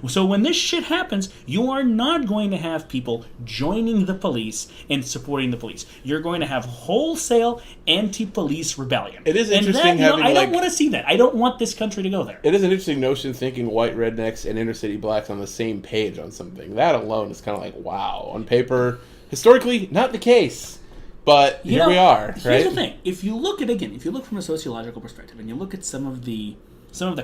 So when this shit happens, you are not going to have people joining the police and supporting the police. You're going to have wholesale anti-police rebellion. It is interesting I don't want to see that. I don't want this country to go there. It is an interesting notion thinking white rednecks and inner city blacks on the same page on something. That alone is kind of like, wow. On paper, historically, not the case. But here we are, right? Here's the thing. If you look from a sociological perspective and you look at some of the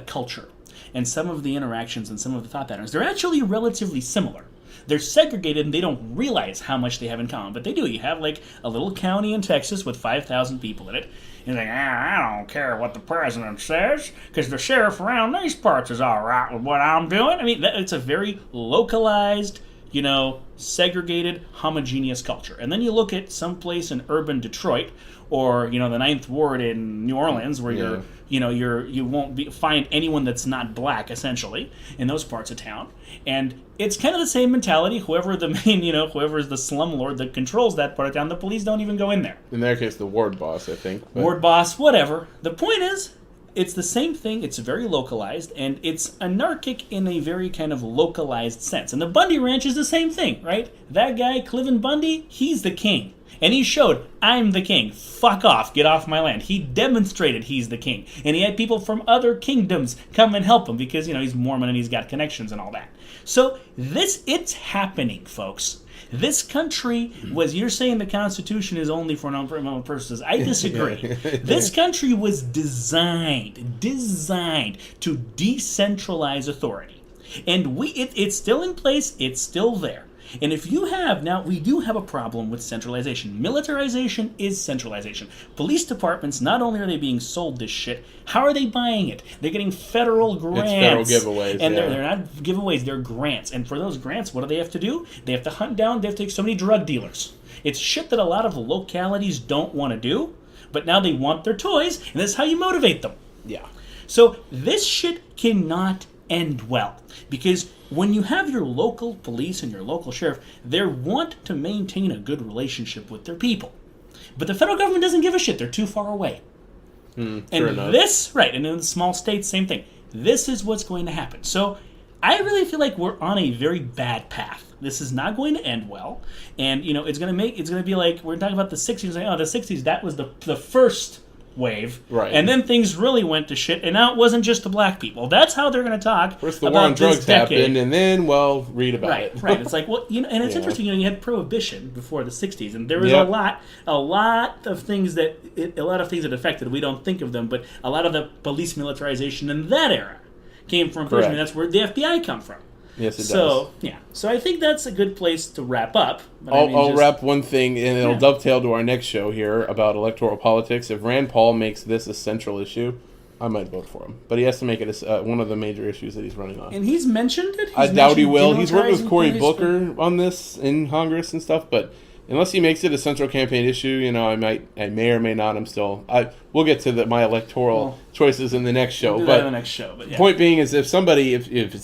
culture and some of the interactions and some of the thought patterns, they're actually relatively similar. They're segregated and they don't realize how much they have in common, but they do. You have like a little county in Texas with 5,000 people in it. And you're like, I don't care what the president says because the sheriff around these parts is all right with what I'm doing. I mean, it's a very localized, segregated, homogeneous culture. And then you look at some place in urban Detroit or, the Ninth Ward in New Orleans where you won't find anyone that's not black, essentially, in those parts of town. And it's kind of the same mentality. Whoever's the slumlord that controls that part of town, the police don't even go in there. In their case, the ward boss, I think. Ward boss, whatever. The point is, it's the same thing. It's very localized, and it's anarchic in a very kind of localized sense. And the Bundy Ranch is the same thing, right? That guy, Cliven Bundy, he's the king. And he showed, I'm the king. Fuck off. Get off my land. He demonstrated he's the king. And he had people from other kingdoms come and help him because, he's Mormon and he's got connections and all that. So it's happening, folks. This country you're saying the Constitution is only for non-criminal purposes. I disagree. This country was designed to decentralize authority. And it's still in place. It's still there. And if you have, now we do have a problem with centralization. Militarization is centralization. Police departments, not only are they being sold this shit, how are they buying it? They're getting federal grants. It's federal giveaways. And they're not giveaways, they're grants. And for those grants, what do they have to do? They have to hunt down, they have to take so many drug dealers. It's shit that a lot of localities don't want to do, but now they want their toys, and that's how you motivate them. Yeah. So this shit cannot end well. Because when you have your local police and your local sheriff, they want to maintain a good relationship with their people. But the federal government doesn't give a shit. They're too far away. And and in the small states, same thing. This is what's going to happen. So I really feel like we're on a very bad path. This is not going to end well. And, it's going to be like, we're talking about the 60s. Like, the 60s, that was the first wave, right? And then things really went to shit, and now it wasn't just the black people. That's how they're going to talk. First, the war on drugs happened, and then, read about it. Right. It's like, and it's interesting. You had prohibition before the '60s, and there was a lot of things that affected. We don't think of them, but a lot of the police militarization in that era came from prohibition. I mean, that's where the FBI come from. Yes, it does. So I think that's a good place to wrap up. I'll wrap one thing, and it'll dovetail to our next show here about electoral politics. If Rand Paul makes this a central issue, I might vote for him. But he has to make it one of the major issues that he's running on. And he's mentioned it? I doubt he will. He's worked with Cory Booker on this in Congress and stuff, but unless he makes it a central campaign issue, I may or may not. We'll get to my electoral choices in the next show. We'll do that in the next show. But point being is, if it's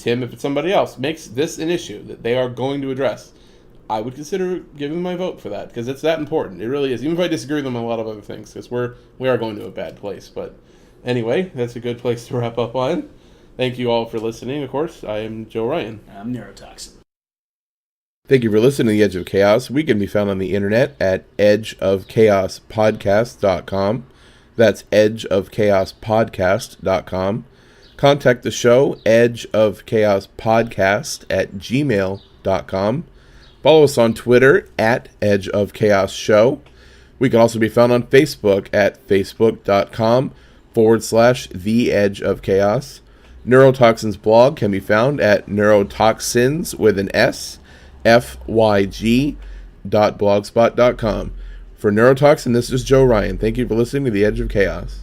him, if it's somebody else, makes this an issue that they are going to address, I would consider giving my vote for that, because it's that important. It really is. Even if I disagree with them on a lot of other things, because we are going to a bad place. But anyway, that's a good place to wrap up on. Thank you all for listening. Of course, I am Joe Ryan. I'm Neurotoxin. Thank you for listening to The Edge of Chaos. We can be found on the internet at edgeofchaospodcast.com. That's edgeofchaospodcast.com. Contact the show, edgeofchaospodcast@gmail.com. Follow us on Twitter at edgeofchaosshow. We can also be found on Facebook at facebook.com/The Edge of Chaos. Neurotoxin's blog can be found at neurotoxins with an S. fyg.blogspot.com. For Neurotoxin, this is Joe Ryan. Thank you for listening to The Edge of Chaos.